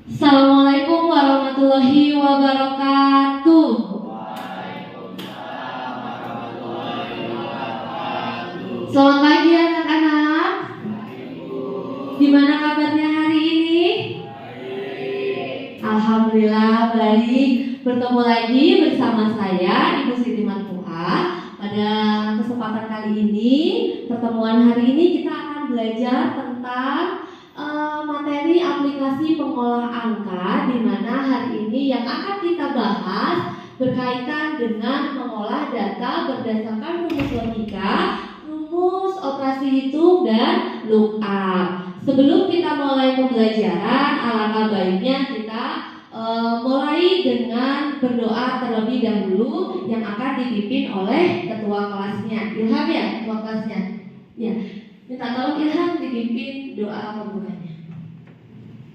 Assalamualaikum warahmatullahi wabarakatuh. Selamat pagi anak-anak. Gimana kabarnya hari ini? Alhamdulillah baik. Bertemu lagi bersama saya Ibu Siti Marfuah. Pada kesempatan kali ini, pertemuan hari ini kita akan belajar tentang materi aplikasi pengolah angka, di mana hari ini yang akan kita bahas berkaitan dengan mengolah data berdasarkan rumus logika, rumus operasi hitung, dan lookup. Sebelum kita mulai pembelajaran, alangkah baiknya kita mulai dengan berdoa terlebih dahulu yang akan dipimpin oleh ketua kelasnya. Ilham ya, ketua kelasnya. Ya, minta tolong Ilham dipimpin doa pembukanya.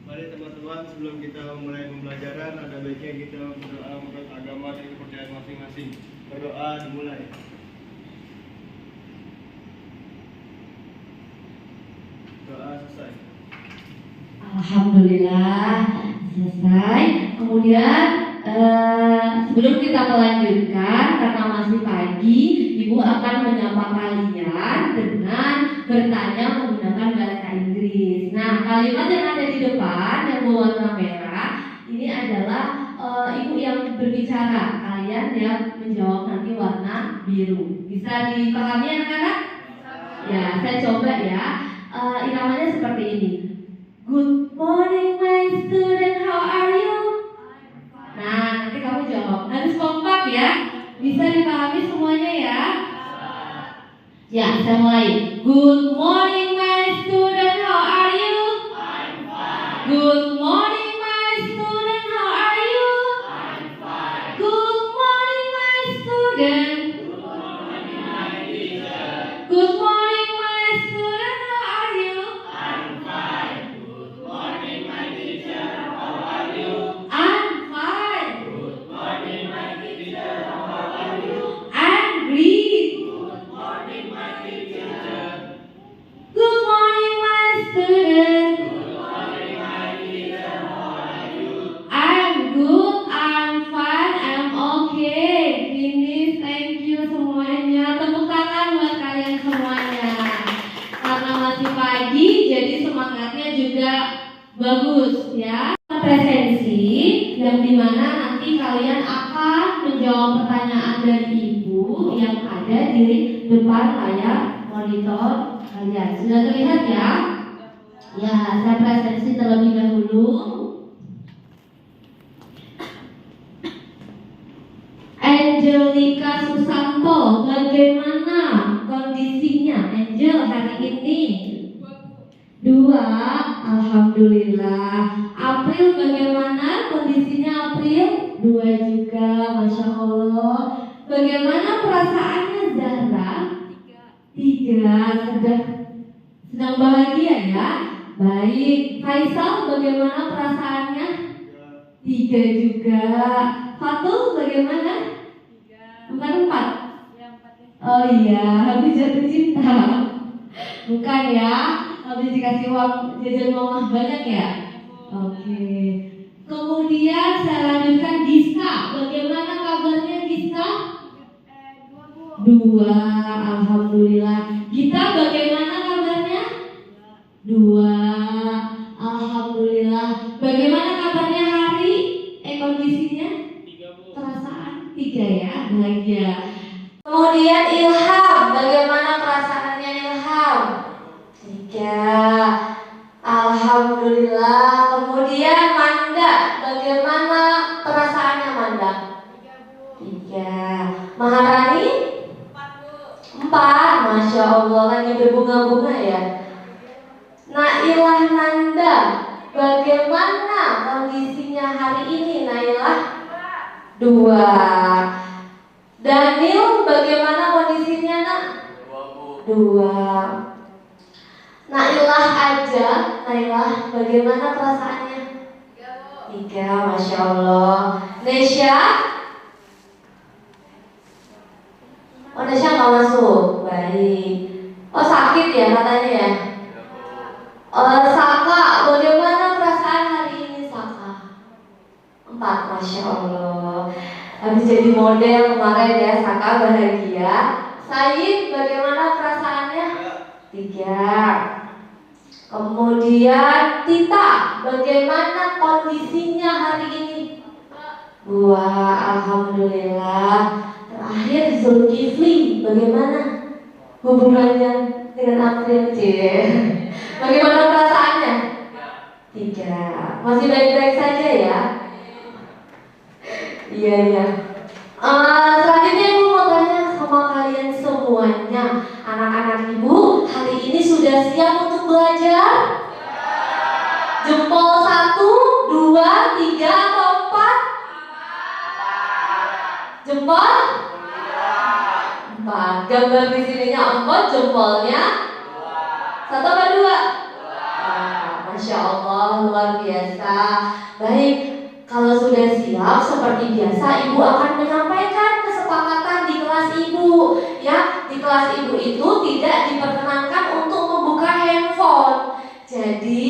Mari teman-teman, sebelum kita memulai pembelajaran, ada baiknya kita berdoa menurut agama dan kepercayaan masing-masing. Berdoa dimulai. Doa selesai. Alhamdulillah selesai. Kemudian sebelum kita melanjutkan, karena masih pagi, Ibu akan menyapa kalian dengan bertanya menggunakan bahasa Inggris. Nah, kalimat yang ada di depan yang berwarna merah ini adalah Ibu yang berbicara, kalian yang menjawab nanti warna biru. Bisa dipahami anak-anak? Ya, saya coba ya. Iramanya seperti ini. Good morning my student, how are you? Nah, nanti kamu jawab. Harus kompak ya. Bisa dipahami semuanya ya? Ya, saya mulai. Good morning my student, how are you? I'm fine. Good morning my student, how are you? I'm fine. Good morning my student. Good morning my teacher. Good morning my student, how are you? I'm fine. Good morning my teacher, how are you? I'm fine. Good morning my teacher, how are you? I'm great. Good morning my teacher. Good morning my student. Good morning my teacher, how are you? I'm good, I'm fine, I'm okay. Finish, thank you semuanya. Tepuk tangan buat kalian semuanya. Karena masih pagi, jadi semangatnya juga bagus ya. Presensi yang dimana nanti kalian akan menjawab pertanyaan dari Ibu yang ada di depan layar monitor kalian. Sudah terlihat ya? Ya, saya presensi terlebih dahulu. Angelika Susanto, bagaimana kondisinya Angel hari ini? 2, alhamdulillah. April bagaimana kondisinya April? 2 juga, masya Allah. Bagaimana perasaannya Zahra? 3, sedang bahagia ya. Baik. Faisal bagaimana perasaannya? 3 juga. Fatul bagaimana? 4. Oh iya, habis jatuh cinta. Bukan ya, habis dikasih uang jajan mama banyak ya. Oke. Kemudian saya lanjutkan Giska. Bagaimana kabarnya Giska? 2, alhamdulillah. Gita bagaimana kabarnya? 2, alhamdulillah. Bagaimana kabarnya Hari? Kondisinya? 3, Bu. Perasaan 3 ya, bahagia. Kemudian Ilham, bagaimana perasaannya Ilham? 3, alhamdulillah. Kemudian Manda, bagaimana perasaannya Manda? 3. Maharani? 4, masya Allah, lagi berbunga-bunga ya. Nailah Nanda, bagaimana kondisinya hari ini Nailah? 2. Daniel bagaimana kondisinya nak? 2. Nailah aja, Nailah bagaimana perasaannya? 3, masya Allah. Nesya? Oh, Nesya nggak masuk, baik. Oh, sakit ya katanya ya? Saka, bagaimana perasaan hari ini Saka? 4, Masya Allah. Habis jadi model kemarin ya, Saka bahagia. Said, bagaimana perasaannya? 3. Kemudian Tita, bagaimana kondisinya hari ini? 2, Alhamdulillah. Terakhir Zulkifli, bagaimana hubungannya dengan April? Bagaimana perasaannya? 3. Masih baik-baik saja ya? Iya. Selanjutnya Ibu mau tanya sama kalian semuanya. Anak-anak Ibu hari ini sudah siap untuk belajar? Jempol 1, 2, 3 atau 4? Jempol? 4. Gambar di sininya 4, jempolnya 1 apa 2? Masya Allah, luar biasa. Baik, kalau sudah siap seperti biasa Ibu akan menyampaikan kesepakatan di kelas Ibu. Ya, di kelas Ibu itu tidak diperkenankan untuk membuka handphone. Jadi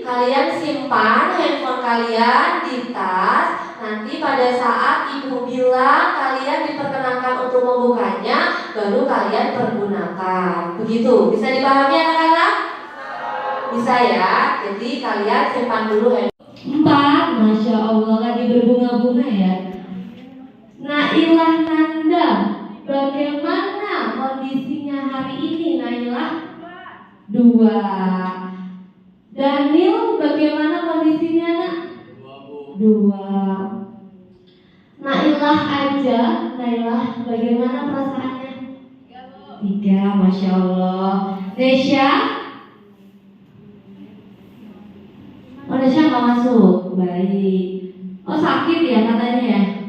kalian simpan handphone kalian di tas. Nanti pada saat Ibu bilang kalian diperkenankan untuk membukanya, baru kalian pergunakan. Begitu, bisa dipahami anak-anak? Bisa ya. Jadi kalian simpan dulu handphone. 4, Masya Allah, lagi berbunga-bunga ya. Nailah Nanda, bagaimana kondisinya hari ini Nailah? 2. Daniel, bagaimana kondisinya nak? 2. Nailah aja, Nailah, bagaimana perasaannya? 3, Masya Allah. Nesya? Oh, Nesya nggak masuk, baik. Oh, sakit ya katanya ya?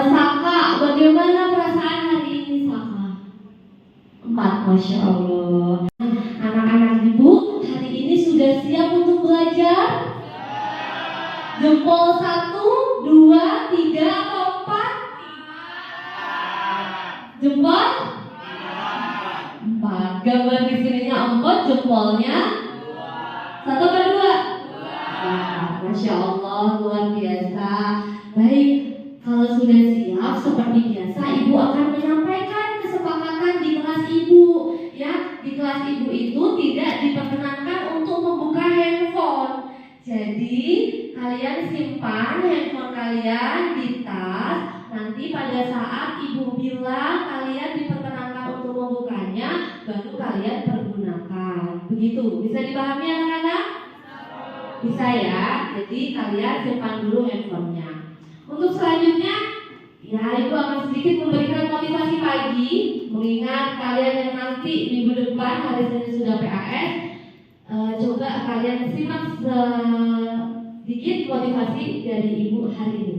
Saka, bagaimana perasaan hari ini Saka? 4, Masya Allah. Anak-anak Ibu hari ini sudah siap untuk belajar? Jempol 1, 2, 3 atau 4? Jempol? 4. Gambar di sininya 4, jempolnya 1 atau 2? Masya Allah, luar biasa. Baik, kalau sudah siap seperti biasa Ibu akan menyampaikan kesepakatan di kelas Ibu. Ya, di kelas Ibu itu tidak diperkenankan untuk membuka handphone. Jadi kalian simpan handphone kalian di tas. Nanti pada saat Ibu bilang kalian diperkenankan untuk membukanya, baru kalian pergunakan. Begitu, bisa dipahami anak-anak? Bisa ya. Jadi kalian simpan dulu handphonenya. Untuk selanjutnya, ya Ibu akan sedikit memberikan motivasi pagi. Mengingat kalian yang nanti minggu depan hari Senin sudah PAS, coba kalian simak sedikit motivasi dari Ibu hari ini.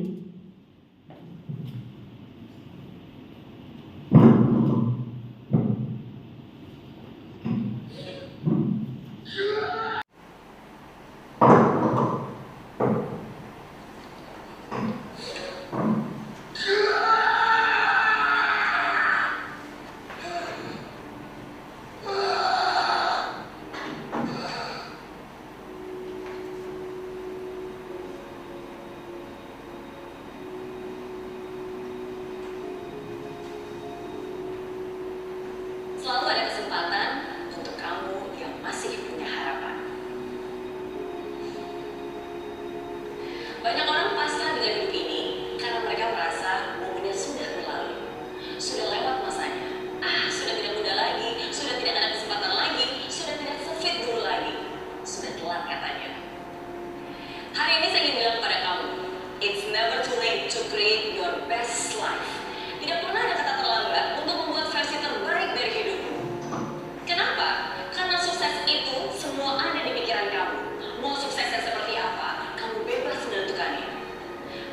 Selalu ada kesempatan untuk kamu yang masih punya harapan. Banyak orang pasrah dengan hidup ini karena mereka merasa momennya sudah berlalu, sudah lewat masanya. Sudah tidak muda lagi, sudah tidak ada kesempatan lagi, sudah tidak sefit dulu lagi, sudah telat katanya. Hari ini saya ingin bilang kepada kamu, it's never too late to create your best life. Tidak pernah ada kata terlambat untuk membuat versi terbaik dari hidupmu. Kenapa? Karena sukses itu semua ada di pikiran kamu. Mau suksesnya seperti apa, kamu bebas menentukannya.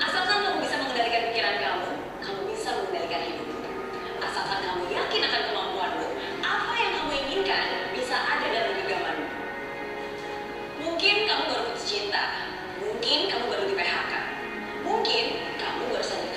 Asalkan kamu bisa mengendalikan pikiran kamu, kamu bisa mengendalikan hidupmu. Asalkan kamu yakin akan kemampuanmu, apa yang kamu inginkan bisa ada dalam genggamanmu. Mungkin kamu baru putus cinta, mungkin kamu baru di PHK, mungkin kamu baru saja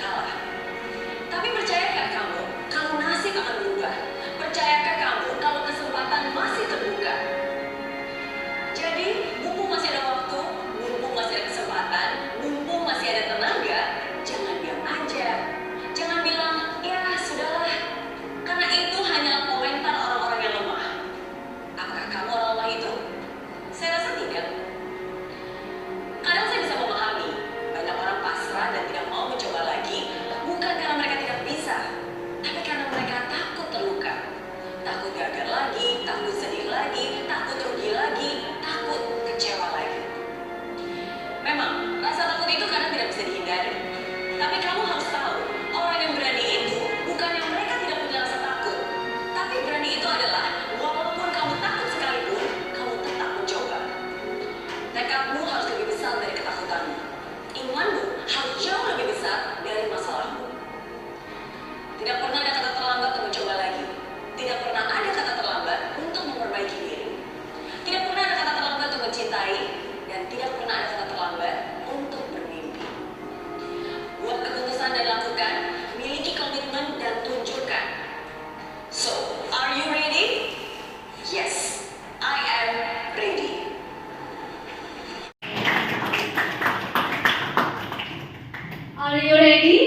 Tidak pernah ada kata terlambat untuk mencoba lagi. Tidak pernah ada kata terlambat untuk memperbaiki diri. Tidak pernah ada kata terlambat untuk mencintai. Dan tidak pernah ada kata terlambat untuk bermimpi. Buat keputusan dan lakukan, miliki komitmen dan tunjukkan. So, are you ready? Yes, I am ready. Are you ready?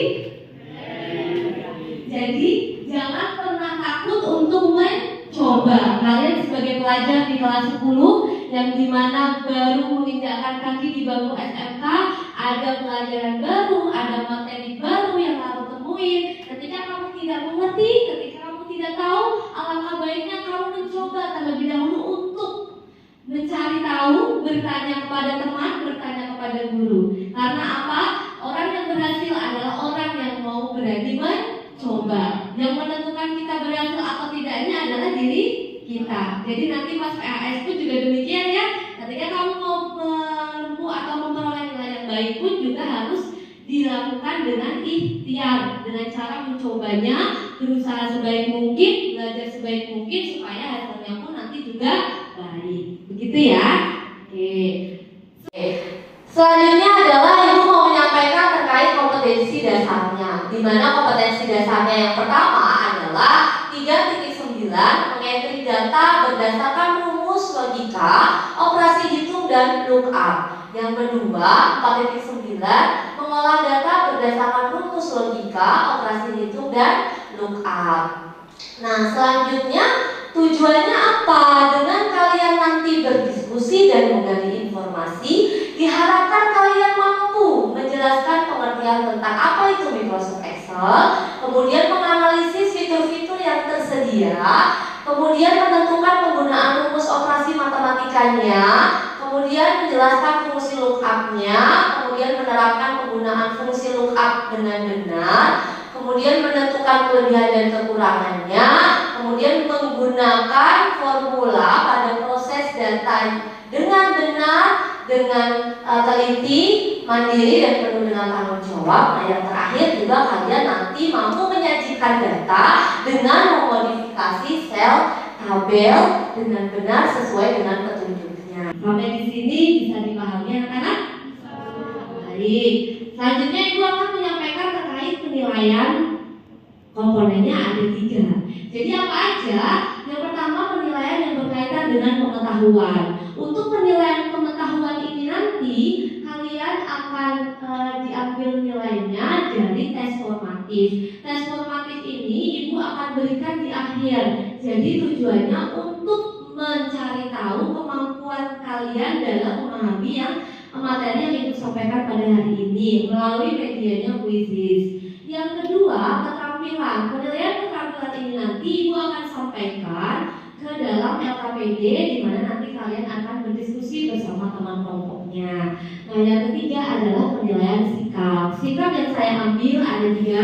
Jadi jangan pernah takut untuk mencoba. Kalian sebagai pelajar di kelas 10 yang dimana baru menginjakkan kaki di bangku SMK, ada pelajaran baru, ada materi baru yang kamu temuin. Ketika kamu tidak mengerti, ketika kamu tidak tahu, alangkah baiknya kamu mencoba terlebih dahulu untuk mencari tahu, bertanya kepada teman, bertanya kepada guru. Karena apa? Orang yang berhasil adalah orang yang mau berani mencoba. Yang menentukan kita berhasil atau tidaknya adalah diri kita. Jadi nanti pas PAS pun juga demikian ya. Ketika kamu mau menempuh atau memperoleh nilai yang baik pun juga harus dilakukan dengan ikhtiar, dengan cara mencobanya, berusaha sebaik mungkin, belajar sebaik mungkin supaya hasilnya pun nanti juga baik. Begitu ya. Oke. Selanjutnya adalah Ibu mau menyampaikan terkait kompetensi dasarnya. Di mana kompetensi dasarnya yang pertama adalah 3.9 mengentry data berdasarkan rumus logika, operasi hitung dan lookup. Yang kedua 4.9 mengolah data berdasarkan rumus logika, operasi hitung dan lookup. Nah, selanjutnya tujuannya apa? Dengan kalian nanti berdiskusi dan menggali informasi, diharapkan kalian mampu menjelaskan pengertian tentang apa itu Microsoft Excel, kemudian menganalisis fitur-fitur yang tersedia, kemudian menentukan penggunaan rumus operasi matematikanya, kemudian menjelaskan fungsi lookup-nya, kemudian menerapkan penggunaan fungsi lookup dengan benar, kemudian menentukan kelebihan dan kekurangannya, kemudian menggunakan formula pada proses data dengan benar, dengan teliti, mandiri dan penuh dengan tanggung jawab. Nah, yang terakhir juga kalian nanti mampu menyajikan data dengan memodifikasi sel tabel dengan benar sesuai dengan petunjuknya. Sampai di sini bisa dipahami anak-anak? Baik. Selanjutnya Ibu akan menyampaikan terkait penilaian. Komponennya ada 3. Jadi apa aja? Yang pertama penilaian yang berkaitan dengan pengetahuan. Untuk penilaian pengetahuan ini nanti kalian akan diambil nilainya dari tes formatif. Tes formatif ini Ibu akan berikan di akhir. Jadi tujuannya untuk mencari tahu kemampuan kalian dalam memahami yang materi yang Ibu sampaikan pada hari ini melalui medianya kuisis. Yang kedua, keterampilan. Penilaian keterampilan ini nanti Ibu akan sampaikan ke dalam LKPD di mana nanti kalian akan berdiskusi bersama teman kelompoknya. Nah, yang ketiga adalah penilaian sikap. Sikap yang saya ambil ada 3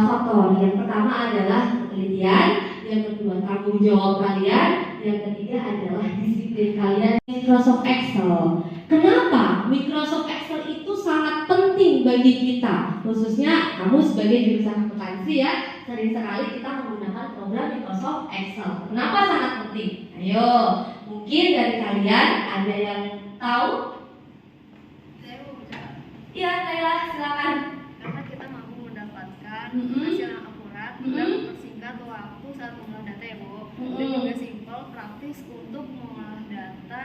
faktor. Yang pertama adalah ketelitian, yang kedua tanggung jawab kalian, yang ketiga adalah disiplin kalian. Microsoft Excel. Kenapa Microsoft Excel itu sangat penting bagi kita, khususnya kamu sebagai jurusan akuntansi ya, sering sekali kita menggunakan program Microsoft Excel. Kenapa sangat penting? Ayo, mungkin dari kalian ada yang tahu? Saya mau bicara. Iya, Naila, silakan. Karena kita mampu mendapatkan hasil yang akurat dan mempersingkat waktu saat mengolah data ya Bu. Dan juga simpel, praktis untuk mengolah data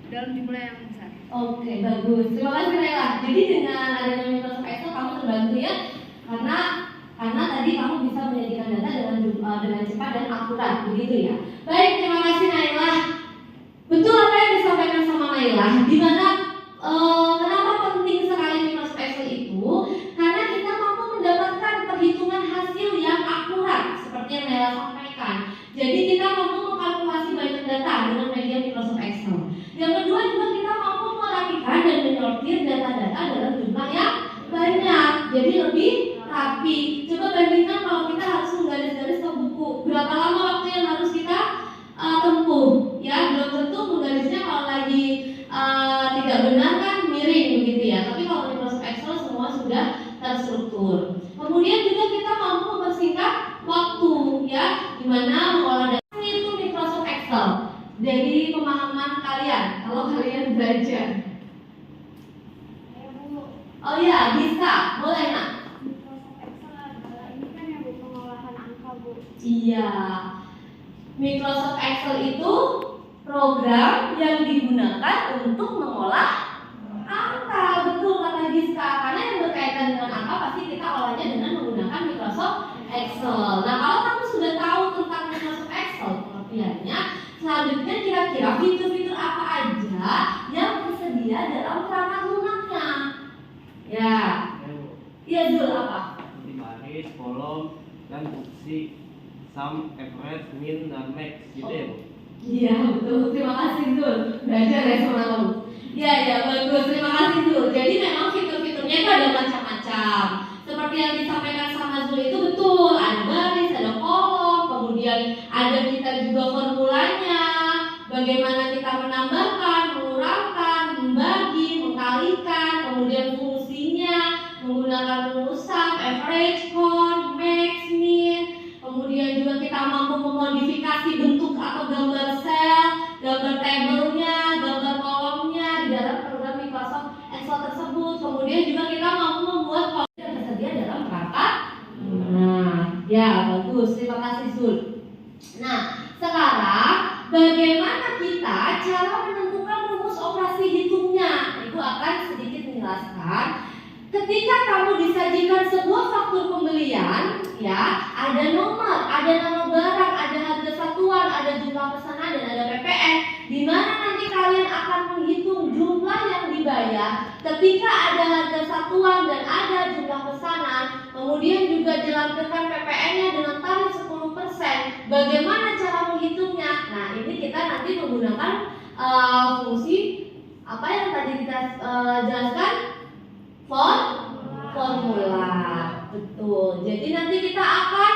dalam jumlah yang besar. Oke, bagus. Terima kasih Naila. Jadi dengan adanya Microsoft Excel kamu terbantu ya, karena tadi kamu bisa menyajikan data dengan cepat dan akurat, begitu ya. Baik, terima kasih Naila. Betul apa yang disampaikan sama Naila, di mana kenapa penting sekali Microsoft Excel itu? Karena kita mampu mendapatkan perhitungan hasil yang akurat, seperti yang Naila sampaikan. Jadi kita mampu mengkalkulasi banyak data dengan media Microsoft Excel. Yang kedua juga kita mampu merapikan dan menyortir data-data dalam jumlah yang banyak, jadi lebih rapi. Coba bandingkan kalau kita harus menggaris-garis ke buku, berapa lama waktu yang harus kita tempuh? Ya, belum tentu menggarisnya kalau lagi tidak benar kan miring begitu ya. Tapi kalau di Microsoft Excel semua sudah terstruktur. Kemudian juga kita mampu iya, bisa. Boleh, Nak. Microsoft Excel adalah ini kan yang pengolahan angka, Bu. Iya. Microsoft Excel itu program yang digunakan untuk mengolah angka. Betul kata Giska. Karena yang berkaitan dengan angka pasti kita olahnya dengan menggunakan Microsoft Excel. Nah, kalau kamu sudah tahu tentang Microsoft Excel pengertiannya, selanjutnya kira-kira fitur-fitur apa aja yang tersedia dalam perangkat lunaknya? Ya. Iya, Zul, apa? Seperti baris, kolom, dan fungsi sum, average, min, dan max gitu ya, Bu? Iya, betul. Terima kasih, Zul. Belajar ya sama kamu. Iya, bagus. Terima kasih, Zul. Jadi memang fitur-fiturnya itu ada macam-macam. Seperti yang disampaikan sama Zul itu betul. Ada baris, ada kolom, kemudian ada kita juga formulanya. Bagaimana kita menambahkan, mengurangkan, membagi, mengkalikan, kemudian fungsinya menggunakan rumus sum, average, count, max, min. Kemudian juga kita mampu memodifikasi bentuk atau gambar sel, gambar tabelnya, gambar kolomnya di dalam program Microsoft Excel tersebut. Kemudian juga kita mampu membuat kolom yang tersedia dalam perangkat. Nah, ya bagus. Terima kasih, Zul. Nah, sekarang bagaimana kita cara menentukan rumus operasi hitungnya? Ibu akan sedikit menjelaskan. Ketika kamu disajikan sebuah faktur pembelian, ya, ada nomor, ada nama barang, ada harga satuan, ada jumlah pesanan dan ada PPN, di mana nanti kalian akan menghitung jumlah yang dibayar ketika ada harga satuan dan ada jumlah pesanan, kemudian juga dilampirkan PPN-nya dengan tarif 10%. Bagaimana cara menghitungnya? Nah, ini kita nanti menggunakan fungsi apa yang tadi kita jelaskan? Formula. Betul. Jadi nanti kita akan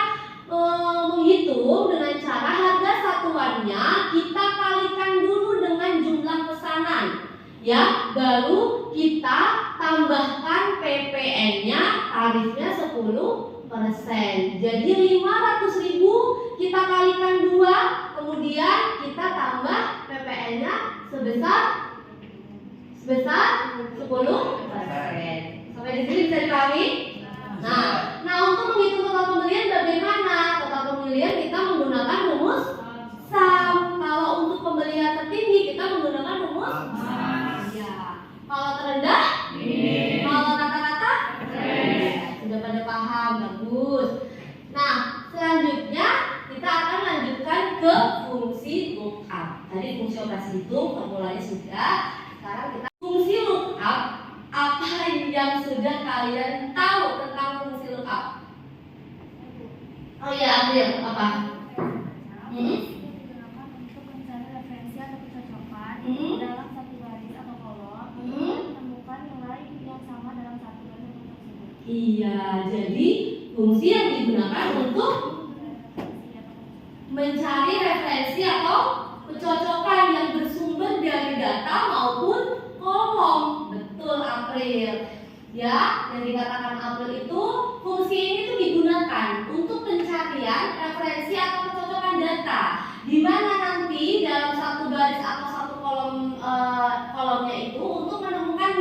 menghitung dengan cara harga satuannya kita kalikan dulu dengan jumlah pesanan, ya, baru kita tambahkan PPN-nya, tarifnya 10%. Jadi 500.000 kita kalikan 2, kemudian kita tambah PPN-nya sebesar 10%. Sampai di sini bisa dipahami? Nah, untuk menghitung total pembelian bagaimana? Total pembelian kita menggunakan rumus sum. Kalau untuk pembelian tertinggi kita menggunakan rumus ya. Kalau terendah, kalau rata-rata, sudah pada paham, bagus. Nah, selanjutnya kita akan lanjutkan ke fungsi lookup. Tadi fungsi operasi hitung, formulanya sudah. Sekarang kita fungsi lookup. Apa yang sudah kalian tahu tentang fungsi lookup? Oh iya, ambil apa? Digunakan untuk mencari referensi atau kecocokan dalam satu baris atau kolom untuk menemukan nilai yang sama dalam satu baris tersebut. Iya, jadi fungsi yang digunakan untuk mencari referensi atau kecocokan yang bersumber dari data maupun kolom. Betul, April. Ya, yang dikatakan April itu fungsi ini tuh digunakan untuk pencarian referensi atau kecocokan data, di mana nanti dalam satu baris atau satu kolomnya itu untuk menemukan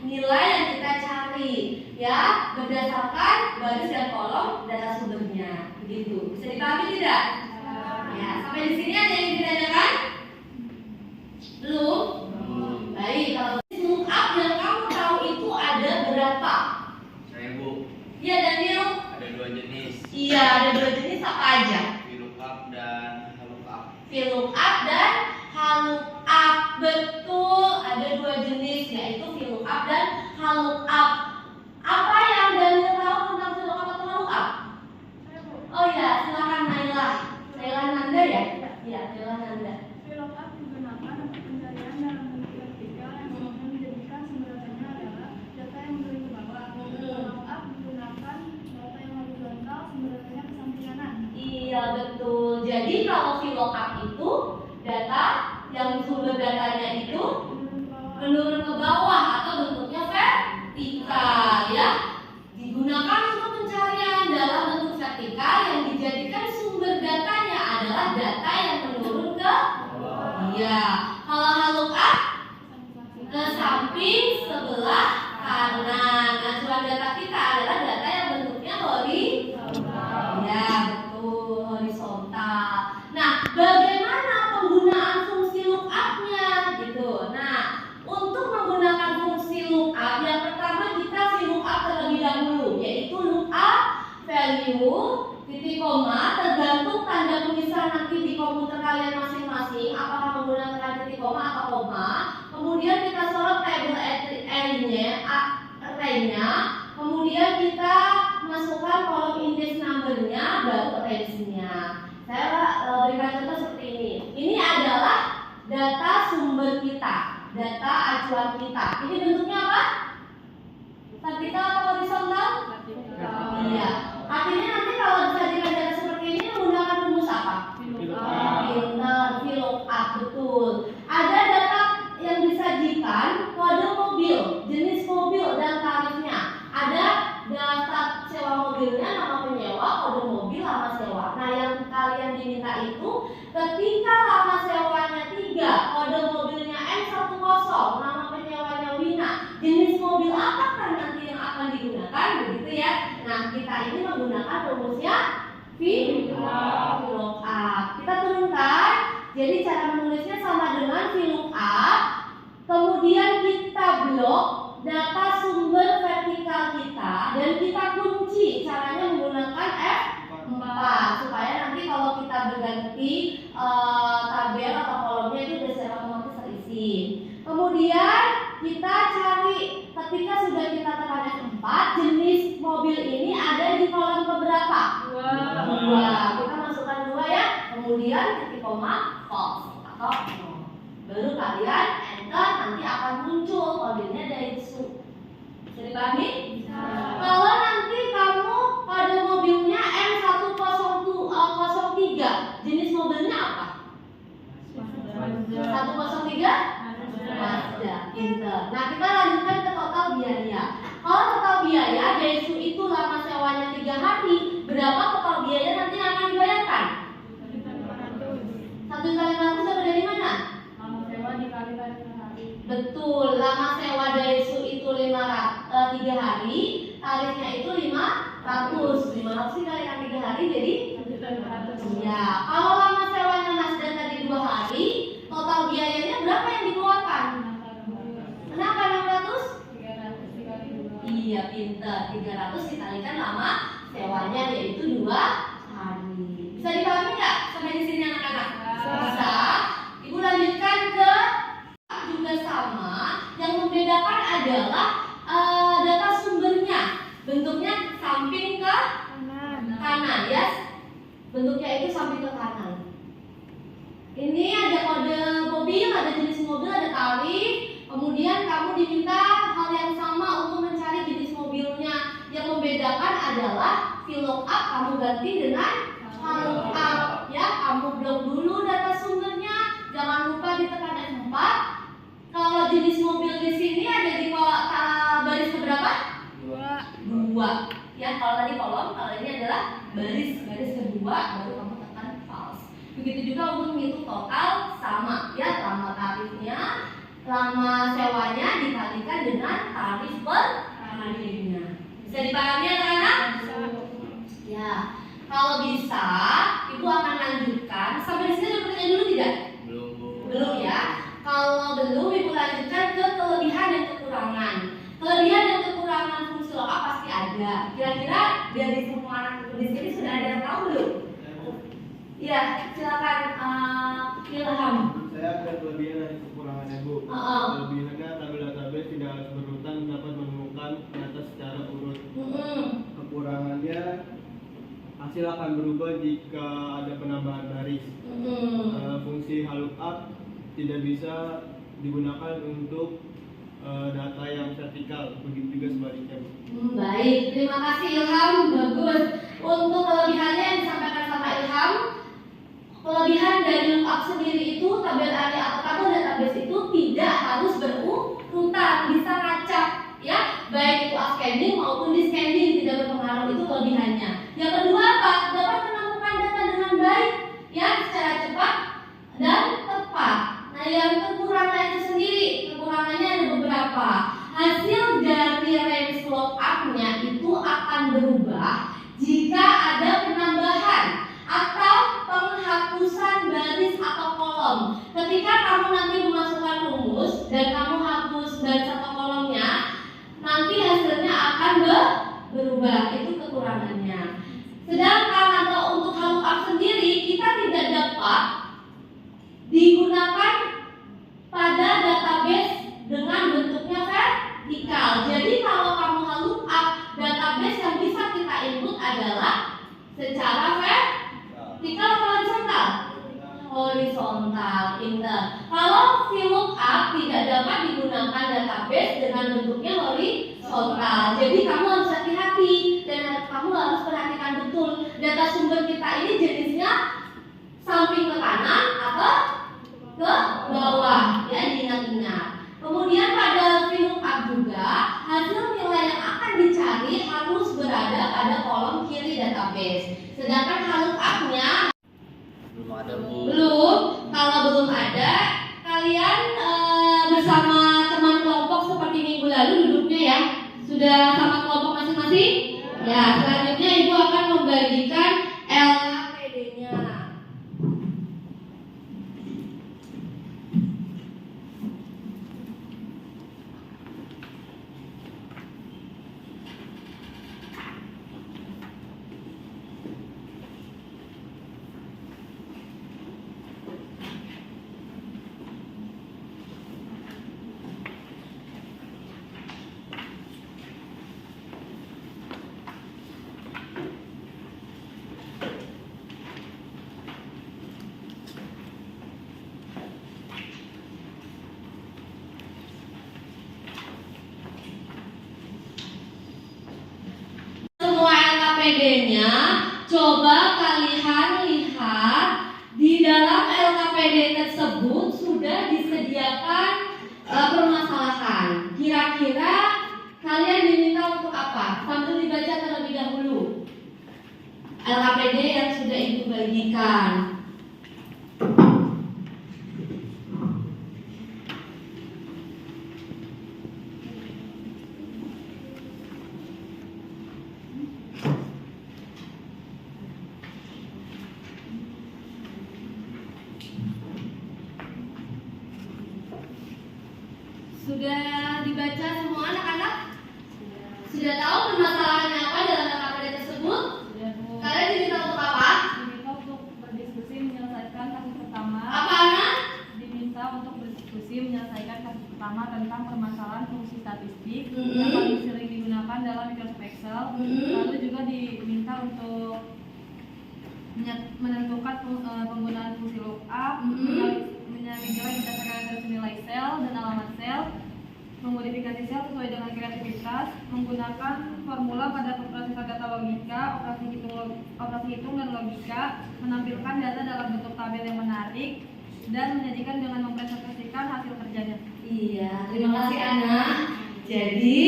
nilai yang kita cari, ya, berdasarkan baris dan kolom data sumbernya. Begitu. Bisa dipahami tidak? Ya, sampai di sini ada yang ditanyakan? Belum? Baik, kalau lookup yang kamu tahu itu ada berapa? Saya, Bu. Iya, Daniel. Ada 2 jenis. Iya, ada 2 jenis apa aja? VLOOKUP dan HLOOKUP. VLOOKUP dan HLOOKUP. Betul, ada 2 jenis, yaitu VLOOKUP dan HLOOKUP. Apa yang Daniel tahu tentang VLOOKUP atau HLOOKUP? Oh iya, silakan Naila. Naila Nanda ya? Iya, Naila Nanda. VLOOKUP digunakan untuk pencarian dalam bentuk vertikal yang menjadikan sumber datanya adalah data yang menurun ke bawah. HLOOKUP digunakan data yang horizontal, sumber datanya ke samping kanan. Iya, betul. Jadi kalau VLOOKUP itu data yang sumber datanya itu menurun ke bawah atau bentuknya vertikal, ya. Digunakan untuk pencarian dalam bentuk vertikal yang dijadikan sumber datanya adalah data yang menurun ke bawah. Iya. Kalau HLOOKUP ke samping, sebelah kanan. Acuan data kita adalah data yang bentuknya horizontal. Ya, betul, horizontal. Nah, bagaimana penggunaan fungsi lookup-nya gitu. Nah, untuk menggunakan fungsi lookup, yang pertama kita lookup terlebih dahulu, yaitu lookup value titik koma, tergantung tanda tulisan nanti di komputer kalian masing-masing apakah menggunakan titik koma atau koma. Kemudian kita sorot table array-nya, kemudian kita masukkan kolom index number-nya, baru range-nya. Saya berikan contoh seperti ini. Ini adalah data sumber kita, data acuan kita. Ini bentuknya apa? Vertikal atau horizontal? Iya. Artinya nanti kalau disajikan data seperti ini menggunakan rumus apa? Pinter, VLOOKUP, betul. Ada data yang disajikan kode mobil, jenis mobil dan tarifnya. Ada data sewa mobilnya, nama penyewa, kode mobil, lama sewa. Nah, yang kalian diminta itu ketika lama sewanya 3, kode mobilnya M10, nama penyewanya Wina, jenis mobil apakah nanti yang akan digunakan, begitu ya. Nah, kita ini menggunakan rumusnya VLOOKUP. Kita turunkan. Jadi cara menulisnya sama dengan VLOOKUP. Kemudian kita blok data sumber vertikal kita dan kita kunci. Caranya menggunakan F4 supaya nanti kalau kita berganti tabel atau kolomnya itu sudah secara otomatis terisi. Kemudian kita cari ketika sudah kita tekan F4, jenis mobil ini ada di kolom keberapa? 2. Kita masukkan 2 ya. Kemudian titik koma false atau no. Baru kalian enter, nanti akan muncul kodenya Daihatsu. Bisa dipahami? Bisa. Kalau nanti kamu kode mobilnya M1003, jenis mobilnya apa? 103? Mazda. Pinter. Nah, kita lanjutkan ke total biaya. Kalau total biaya Daihatsu itu lama sewanya 3 hari, berapa total biaya nanti yang akan dibayarkan? 1.500 dapat dari mana? Lama sewa dikalikan 5 hari. Betul, lama sewa Daihatsu itu 3 hari, tarifnya itu 500. 500 dikalikan 3 hari jadi 1.500. Ya, kalau lama sewanya Mazda tadi 2 hari, total biayanya berapa yang dikeluarkan? Kenapa 600? 300 dikali 2. Iya, pinter. 300 dikalikan lama sewanya yaitu 2 hari. Bisa dipahami nggak sampai di sini anak-anak? Bisa. Ibu lanjutkan ke juga sama. Yang membedakan adalah data sumbernya. Bentuknya samping ke kanan, ya. Bentuknya itu samping ke kanan. Ini ada kode mobil, ada jenis mobil, ada tarif. Kemudian kamu diminta hal yang sama untuk mencari jenis mobilnya. Yang membedakan adalah VLOOKUP kamu ganti dengan lookup. Ya, kamu blok dulu data sumbernya. Jangan lupa ditekan F4. Kalau jenis mobil di sini ada di baris keberapa? 2. Ya, kalau tadi kolom, kalau ini adalah baris kedua, baru kamu tekan false. Begitu juga untuk menghitung total sama, ya, lama tarifnya, lama sewanya dikalikan dengan tarif per harinya. Bisa dipahami anak-anak? Ya, kalau bisa, ibu akan lanjutkan. Sampai di sini ada pertanyaan dulu tidak? Belum ya. Kalau belum, ibu lanjutkan ke kelebihan dan kekurangan. Kelebihan dan kekurangan fungsi lookup pasti ada. Kira-kira dari semua anak ibu di sini sudah ada yang tahu belum? Ya, silakan Ilham. Saya ada kelebihan dan kekurangannya, Bu. Kelebihannya tabel-tabel tidak harus berurutan, dapat menemukan data secara urut. Kekurangannya hasil akan berubah jika ada penambahan baris. Fungsi lookup tidak bisa digunakan untuk data yang vertikal, begitu juga sebaliknya. Baik, terima kasih Ilham, bagus. Untuk kelebihannya yang disampaikan sama Ilham, kelebihan dari lookup sendiri itu tabel array atau tabel database itu tidak harus berurutan, bisa ngacak, ya, baik itu ascending maupun descending, tidak berpengaruh, itu kelebihannya. Yang kedua apa? Dapat menemukan data dengan baik, ya, secara cepat dan tepat. Nah, yang kekurangannya itu sendiri, kekurangannya ada beberapa. Hasil dari berubah jika ada penambahan atau penghapusan baris atau kolom. Ketika kamu nanti memasukkan rumus dan kamu hapus baris atau kolomnya, nanti hasilnya akan berubah. Itu kekurangannya. Sedangkan atau untuk lookup sendiri kita tidak dapat digunakan pada database dengan bentuknya vertikal. Jadi kalau kamu lookup, database yang bisa kita input adalah secara vertikal atau horizontal? Horizontal, pinter. Kalau VLOOKUP tidak dapat digunakan database dengan bentuknya horizontal. Jadi kamu harus hati-hati dan kamu harus perhatikan betul data sumber kita ini jenisnya samping ke kanan atau ke bawah, ya, diingat-ingat. Kemudian pada VLOOKUP juga hasil nilai yang akan dicari harus berada pada kolom kiri database. Sedangkan lookup-nya Belum ada, Bu. belum. Kalau belum ada, kalian bersama teman kelompok seperti minggu lalu duduknya ya. Sudah sama kelompok masing-masing? Ya, selanjutnya Ibu akan membagikan LKPD-nya. Semua LKPD-nya, coba kalian lihat di dalam LKPD tersebut sudah disediakan permasalahan. Kira-kira kalian diminta untuk apa? Sambil dibaca terlebih dahulu LKPD yang sudah Ibu bagikan. Sudah dibaca semua anak-anak? Sudah tahu permasalahannya apa dalam LKPD tersebut? Sudah, Bu. Kalian diminta untuk apa? Diminta untuk berdiskusi menyelesaikan kasus pertama. Apa anak? Diminta untuk berdiskusi menyelesaikan kasus pertama tentang permasalahan fungsi statistik Mm-mm. yang paling sering digunakan dalam Microsoft Excel. Mm-mm. Lalu juga diminta untuk menentukan penggunaan fungsi lookup, Mm-mm. mencari nilai berdasarkan garis nilai sel dan alamat sel, memodifikasi sel sesuai dengan kreativitas, menggunakan formula pada pemrosesan data logika, operasi hitung dan logika, menampilkan data dalam bentuk tabel yang menarik, dan menyajikan dengan mempresentasikan hasil kerjanya. Iya, terima kasih Ana. Jadi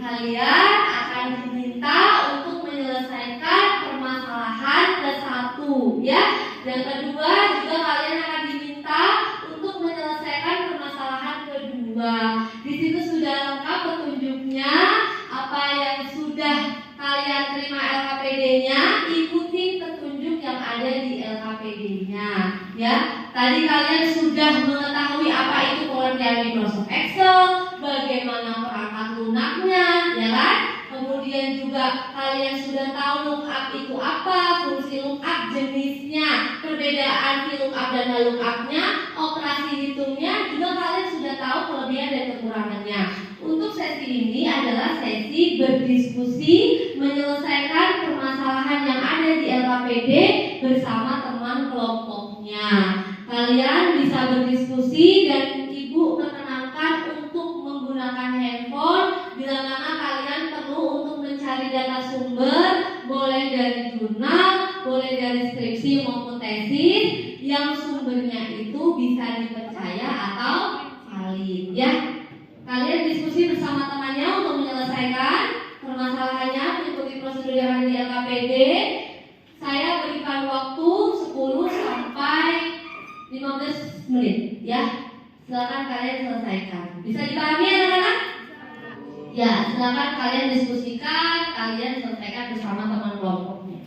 kalian akan diminta untuk menyelesaikan permasalahan ke-1 ya. Yang kedua juga kalian akan diminta untuk menyelesaikan permasalahan kedua. Di situ sudah lengkap petunjuknya, apa yang sudah kalian terima LKPD-nya, ikuti petunjuk yang ada di LKPD-nya ya. Tadi kalian sudah mengetahui apa itu pengertian Microsoft Excel, bagaimana perangkat lunaknya, ya kan? Kemudian juga kalian sudah tahu lookup itu apa, fungsi lookup jenisnya, perbedaan VLOOKUP dan LOOKUP-nya, operasi hitungnya, juga kalian sudah tahu kelebihan dan kekurangannya. Untuk sesi ini adalah sesi berdiskusi menyelesaikan permasalahan yang ada di LKPD bersama teman kelompoknya. Kalian bisa berdiskusi dan Ibu perkenankan untuk menggunakan handphone bila mana kalian perlu untuk mencari data sumber, boleh dari jurnal, boleh dari skripsi maupun tesis yang sumbernya itu bisa dipercaya atau valid ya. Kalian diskusi bersama temannya untuk menyelesaikan permasalahannya, mengikuti prosedur yang ada di LKPD. Saya berikan waktu 10 sampai 15 menit ya. Silakan kalian selesaikan. Bisa dipahami anak-anak? Ya, silakan kalian diskusikan, kalian selesaikan bersama teman kelompoknya.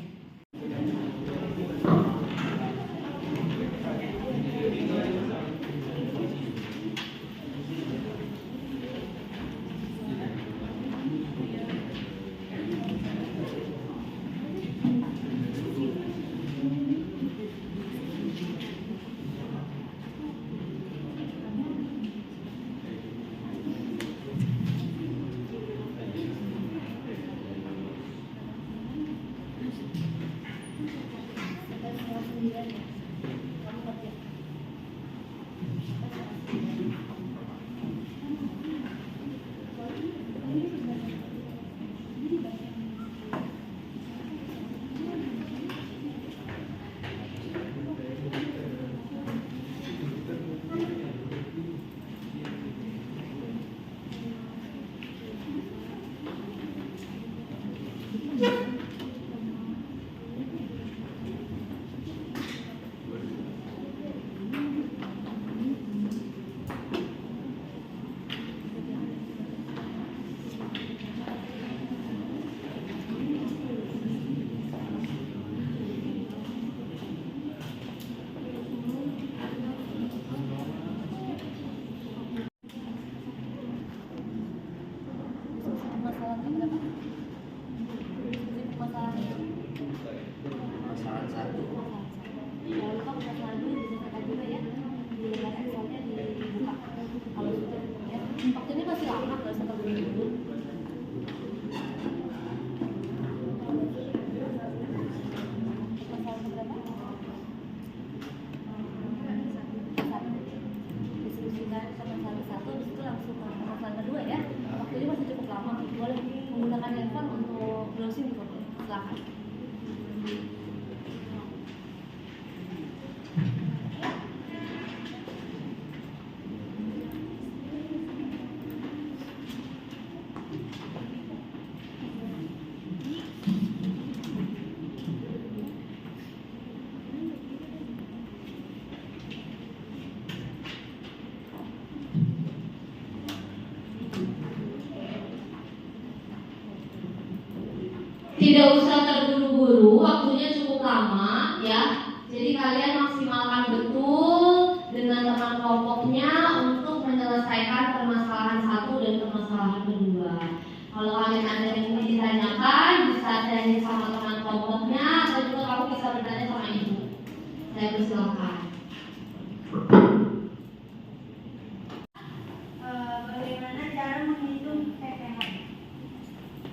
Tidak usah terburu-buru, waktunya cukup lama ya. Jadi kalian maksimalkan betul dengan teman kelompoknya untuk menyelesaikan permasalahan satu dan permasalahan kedua. Kalau kalian ada yang ingin ditanyakan, bisa tanya sama teman kelompoknya atau juga kamu bisa bertanya sama ibu. Saya persilakan. Bagaimana cara menghitung PPH?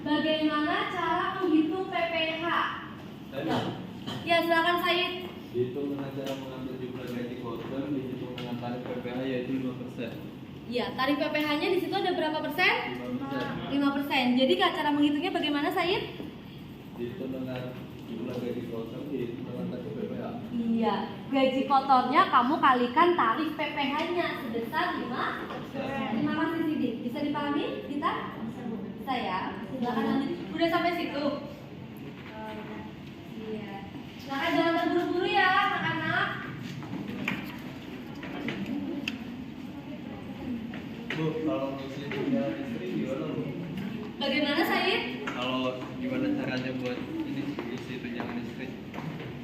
Bagaimana cara menghitung PPH? Ya, silakan Said. Dihitung dengan cara mengambil jumlah gaji kotor, dihitung dengan tarif PPH yaitu 5%. Ya, tarif PPH-nya di situ ada berapa persen? 5%. 5%. Jadi cara menghitungnya bagaimana, Said? Dihitung dengan jumlah gaji kotor, dihitung dengan tarif PPH. Iya, gaji kotornya kamu kalikan tarif PPH-nya sebesar 5%. Terima kasih Sidi. Bisa dipahami kita? Bisa ya. Silakan lanjut. Udah sampai situ? Iya. Silakan jangan terburu-buru ya, anak-anak. Bu, kalau ngisi tunjangan istri gimana Bu? Bagaimana Said? Kalau gimana caranya buat ini isi tunjangan istri?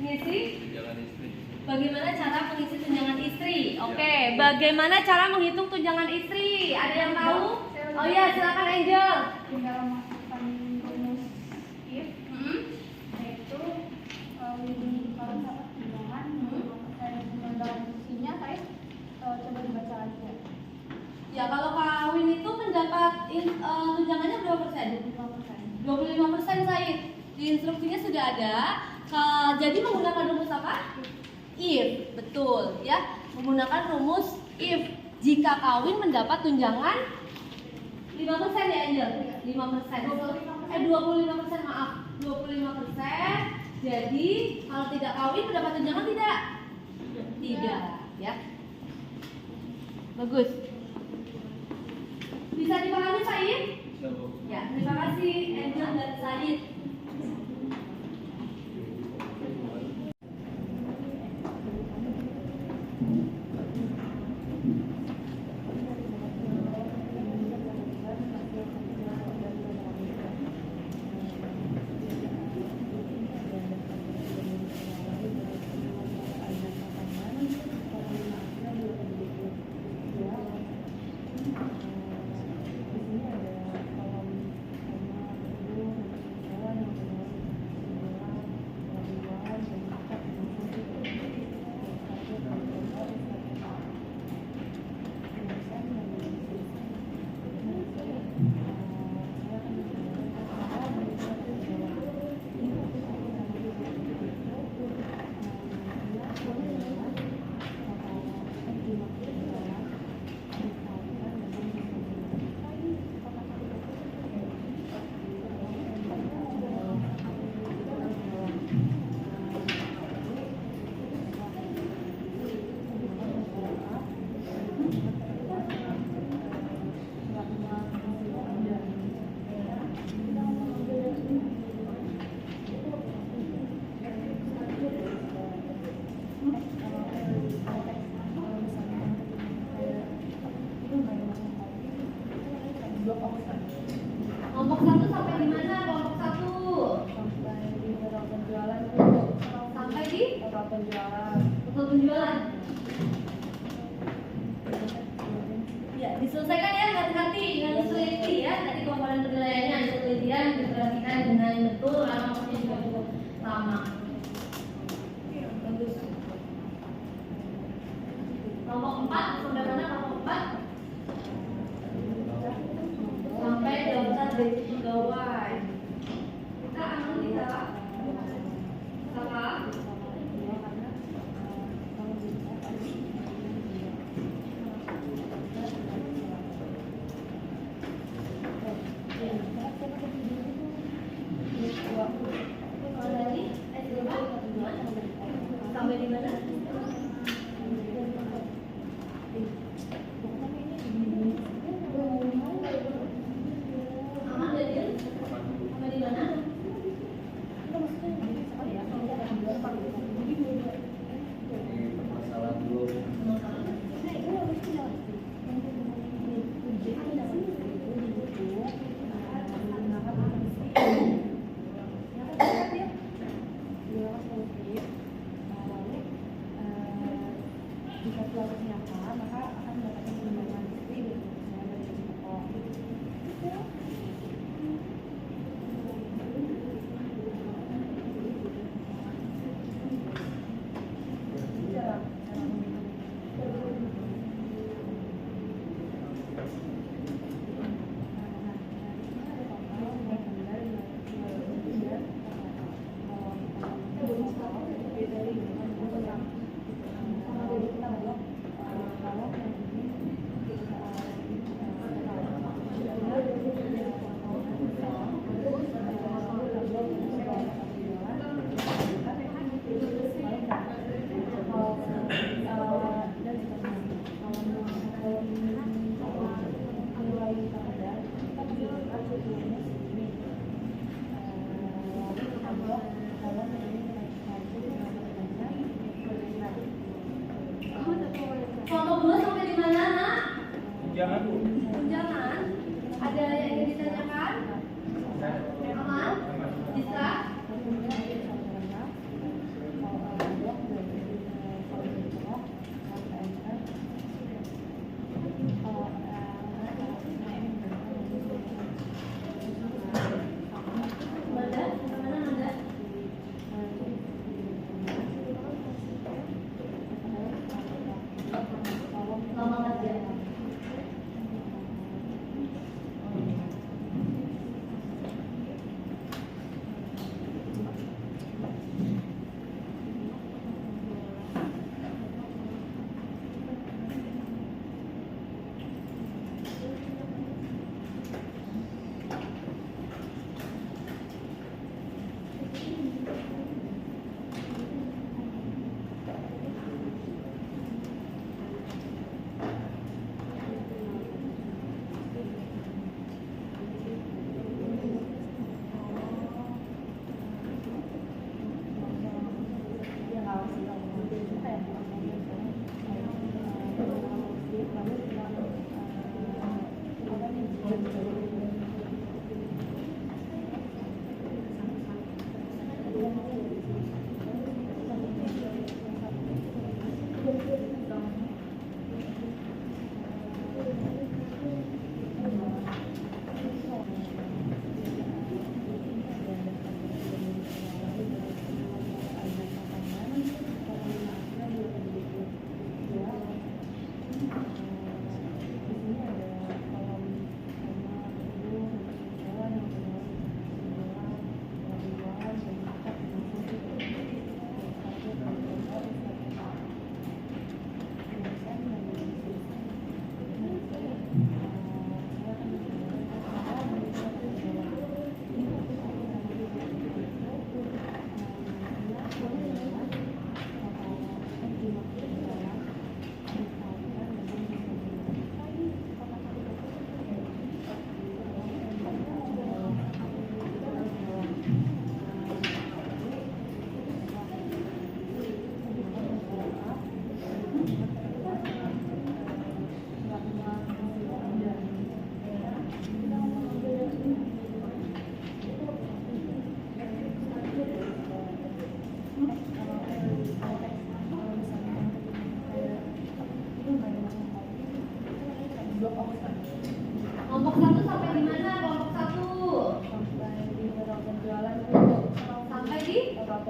Ngisi? Tunjangan istri. Bagaimana cara mengisi tunjangan istri? Oke, bagaimana cara menghitung tunjangan istri? Ada yang tahu? Oh iya, silakan Angel. Tinggal masukkan rumus if, yaitu kalau dapat tunjangan, dan isinya kayak coba dibaca lagi ya. Ya, kalau kawin itu mendapat tunjangannya berapa persen? 25%. 25% Said. Di instruksinya sudah ada. Jadi menggunakan rumus apa? If, betul ya. Menggunakan rumus if. Jika kawin mendapat tunjangan 5% ya Angel? 5%. 25%, maaf. 25%. Jadi kalau tidak kawin mendapat tunjangan tidak? Tidak, ya. Bagus. Bisa dipahami Said? Bisa Bu. Ya, terima kasih Angel dan Said. Kelompok 1 sampai di mana? Kelompok 1 Sampai di total penjualan. sampai di Total penjualan. total penjualan. Ya, diselesaikan ya, hati-hati dengan diteliti ya. Tadi komponen penilaiannya ada penelitian diperhatikan dengan betul karena waktunya juga cukup lama. Bagus. Kelompok 4 sampai mana? Kelompok 4 sampai daftar gaji pegawai. Kita aman kita apa? Sampai di mana? Aman dan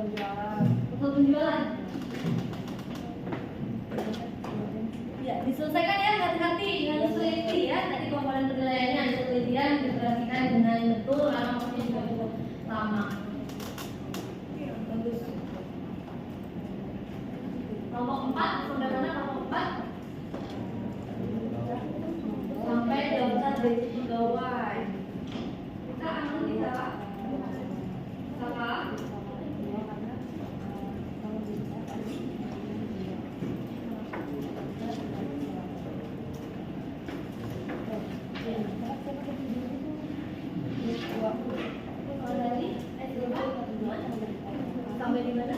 Proposal penjualan. Ya, diselesaikan ya, hati-hati dengan teliti ya. Tadi komponen penilaiannya ada penelitian diperhatikan dengan betul karena waktunya juga cukup lama. Bagus. Kelompok 4, sampai mana kelompok 4? Sampai daftar gaji pegawai. Kita aman tidak? Sama? Sampai di mana?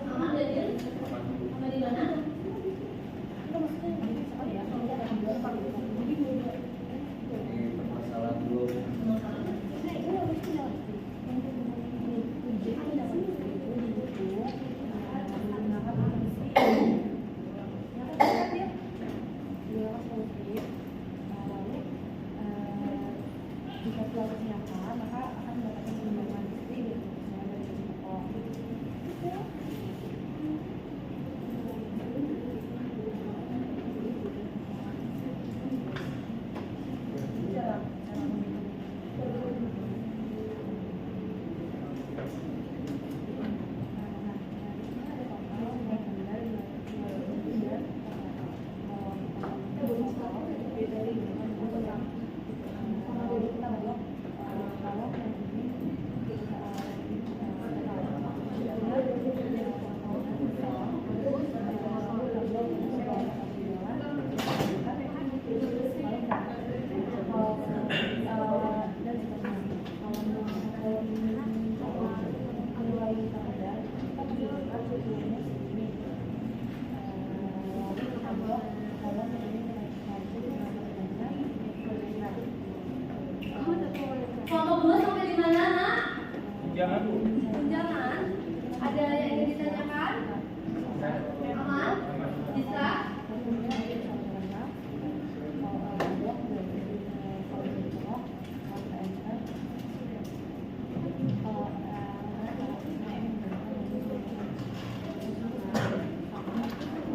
Aman ya, Din? Sampai di mana? Permasalahan dulu. Jika telah disiapkan, maka akan mendapatkan pengembangan istri dari semua dari pokok. Kelompok 2 sampai di mana, Nak? Jangan Bu. Tunjangan. Ada yang ingin ditanyakan? Aman? Bisa?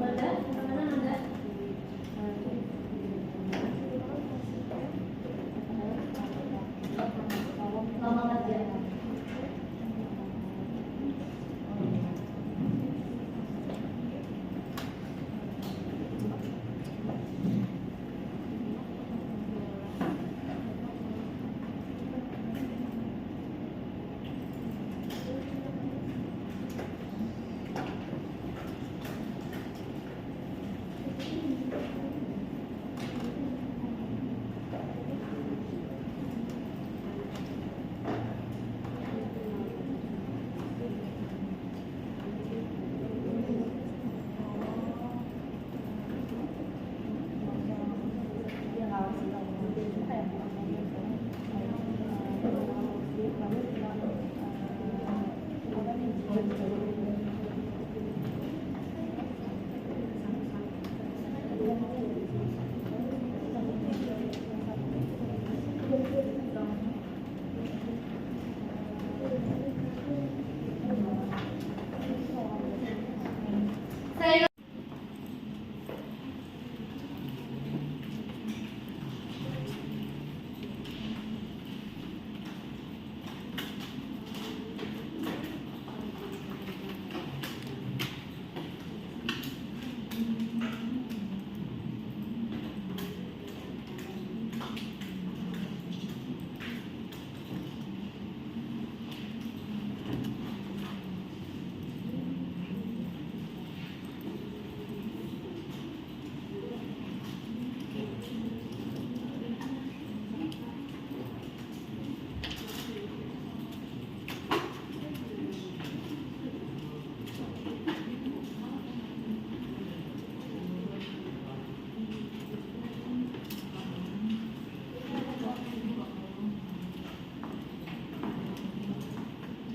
Manda? Mana Manda? Lama aja. Saya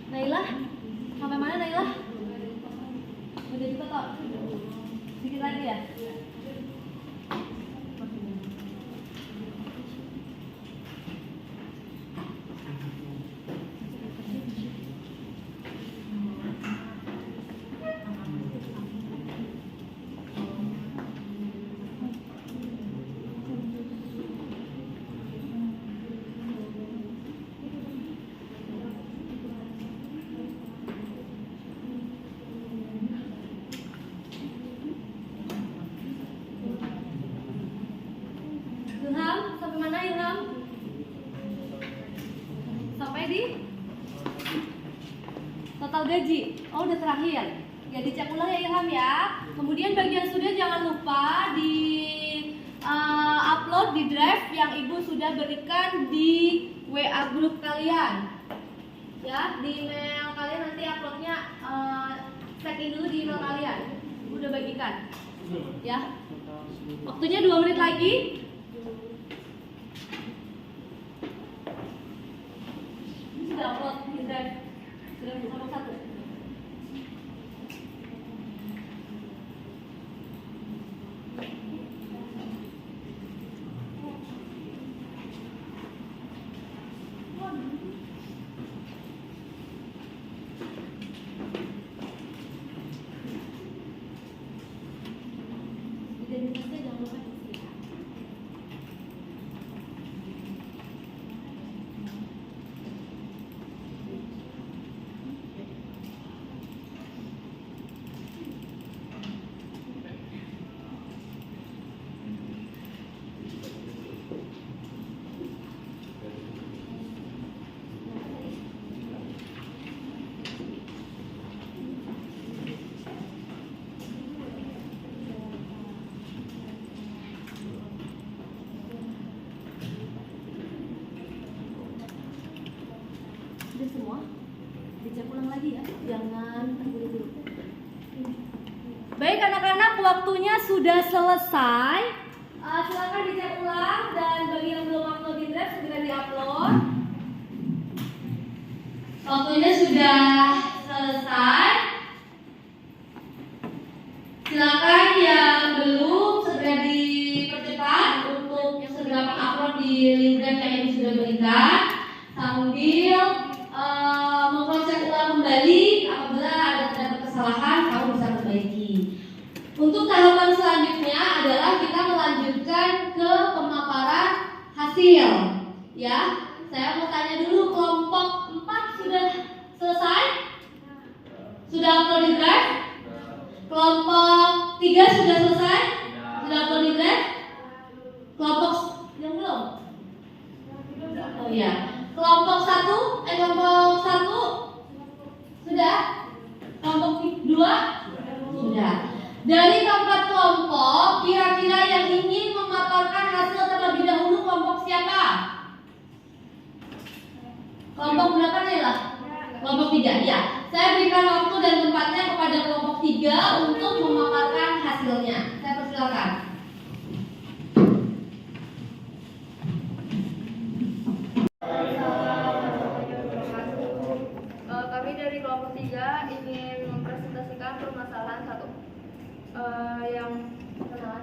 Nailah, sampai mana Nailah? Udah juga toh? Sedikit lagi ya? udah Ji. Oh, udah terakhir. Ya dicek ulang ya Ilham ya. Kemudian bagian sudah jangan lupa di upload di drive yang Ibu sudah berikan di WA grup kalian. Ya, di email kalian nanti uploadnya check in dulu di email kalian. Udah bagikan. Ya. Waktunya 2 menit lagi. Ini sudah upload di drive. Sudah nomor 1. Identitasnya jangan lupa diisi ya. Sudah semua? Dicek ulang lagi ya, jangan terburu-buru. Baik anak-anak, waktunya sudah selesai. Silakan dicek ulang dan bagi yang belum upload di drive segera diupload. Waktunya sudah selesai. Silakan yang belum segera dipercepat untuk segera mengupload di link drive yang Ibu sudah berikan sambil mengcek ulang kembali. Apabila ada terdapat kesalahan, kamu bisa perbaiki. Untuk tahapan selanjutnya adalah kita melanjutkan ke pemaparan hasil. Ya, saya mau tanya dulu, kelompok 4 sudah selesai? Sudah upload di drive? Kelompok 3 sudah selesai? Sudah upload di drive? Kelompok yang belum? Oh iya. Kelompok 1 sudah? Kelompok 2 sudah. Dari keempat kelompok, kira-kira yang ingin memaparkan hasil terlebih dahulu kelompok siapa? Kelompok berapa nih lah? Kelompok 3 ya. Saya berikan waktu dan tempatnya kepada kelompok 3 untuk memaparkan hasilnya. Saya persilakan. Kami dari kelompok 3 ingin mempresentasikan permasalahan 1. Yang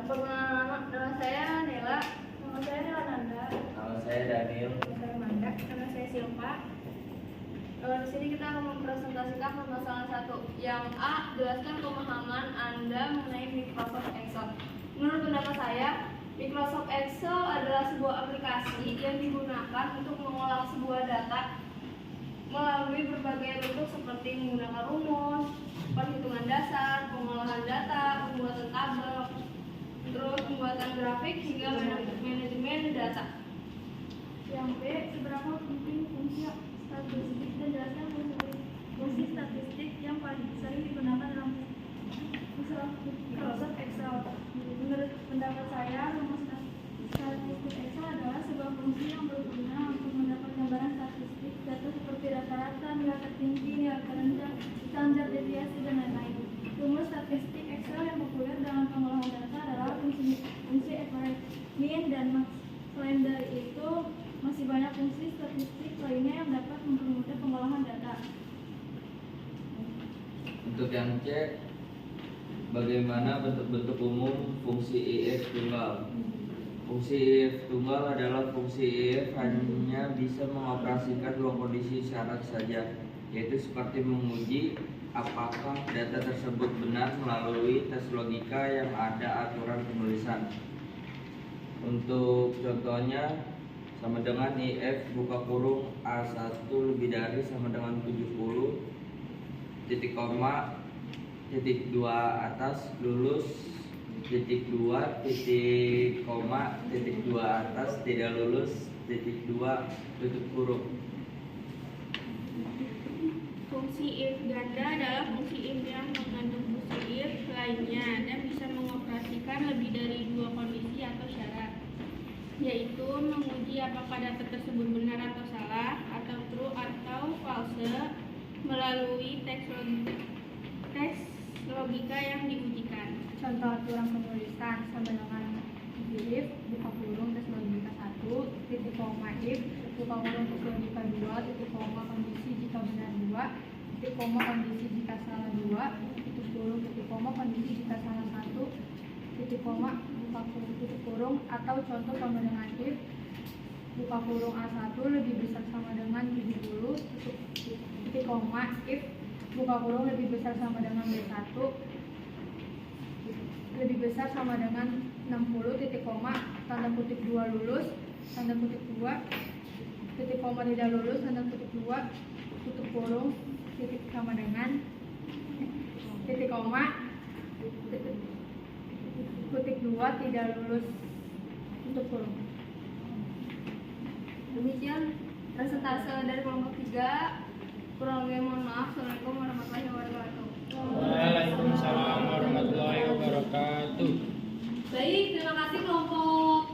perkenalan nama saya Nela, nama saya Nela Nanda, Nama saya Daniel. nama saya Manda, nama saya Silva. Di sini kita akan mempresentasikan permasalahan 1. Yang A, jelaskan pemahaman Anda mengenai Microsoft Excel. Menurut pendapat saya, Microsoft Excel adalah sebuah aplikasi yang digunakan untuk mengolah sebuah data melalui berbagai bentuk seperti menggunakan rumus, perhitungan dasar, pengolahan data, pembuatan tabel, terus pembuatan grafik hingga manajemen data. Yang B, seberapa penting fungsi statistik dan jelaskan fungsi statistik yang paling sering digunakan dalam Microsoft Excel. Menurut pendapat saya, rumus statistik Excel adalah sebuah fungsi yang berguna untuk mendapat gambaran statistik data seperti rata-rata, nilai tertinggi, nilai terendah, standar deviasi, dan lain-lain. Rumus statistik Excel yang populer dalam pengolahan data adalah fungsi average, mean, dan max. Selain dari itu, masih banyak fungsi statistik lainnya yang dapat mempermudah pengolahan data. Untuk yang C, bagaimana bentuk-bentuk umum fungsi IF tunggal? Fungsi IF tunggal adalah fungsi IF hanya bisa mengoperasikan dua kondisi syarat saja, yaitu seperti menguji apakah data tersebut benar melalui tes logika yang ada aturan penulisan. Untuk contohnya, sama dengan IF buka kurung A1 lebih dari sama dengan 70, titik koma, titik 2 atas lulus, titik 2, titik koma, titik 2 atas tidak lulus, titik 2 tutup kurung. Fungsi Fungsi if ganda adalah fungsi if yang mengandung fungsi if lainnya dan bisa mengoperasikan lebih dari dua kondisi atau syarat, yaitu menguji apakah data tersebut benar atau salah, atau true atau false, melalui teks logika yang diujikan. Contoh aturan penulisan sama dengan if buka kurung tes logika 1 titik koma if buka kurung tes logika 2 titik koma kondisi jika benar 2 titik koma kondisi jika salah 2 titik kurung titik koma kondisi jika salah 1 titik koma buka kurung titik kurung, atau contoh sama dengan if buka kurung A1 lebih besar sama dengan 70 titik koma if buka kurung lebih besar sama dengan B1 lebih besar sama dengan 60 titik koma tanda kutip 2 lulus tanda kutip 2 titik koma tidak lulus tanda kutip 2 tutup kurung titik sama dengan titik koma kutip 2 tidak lulus tutup kurung. Demikian presentase dari kelompok 3. Kurang lebih mohon maaf. Assalamualaikum warahmatullahi wabarakatuh. Waalaikumsalam warahmatullahi wabarakatuh. Baik, terima kasih kelompok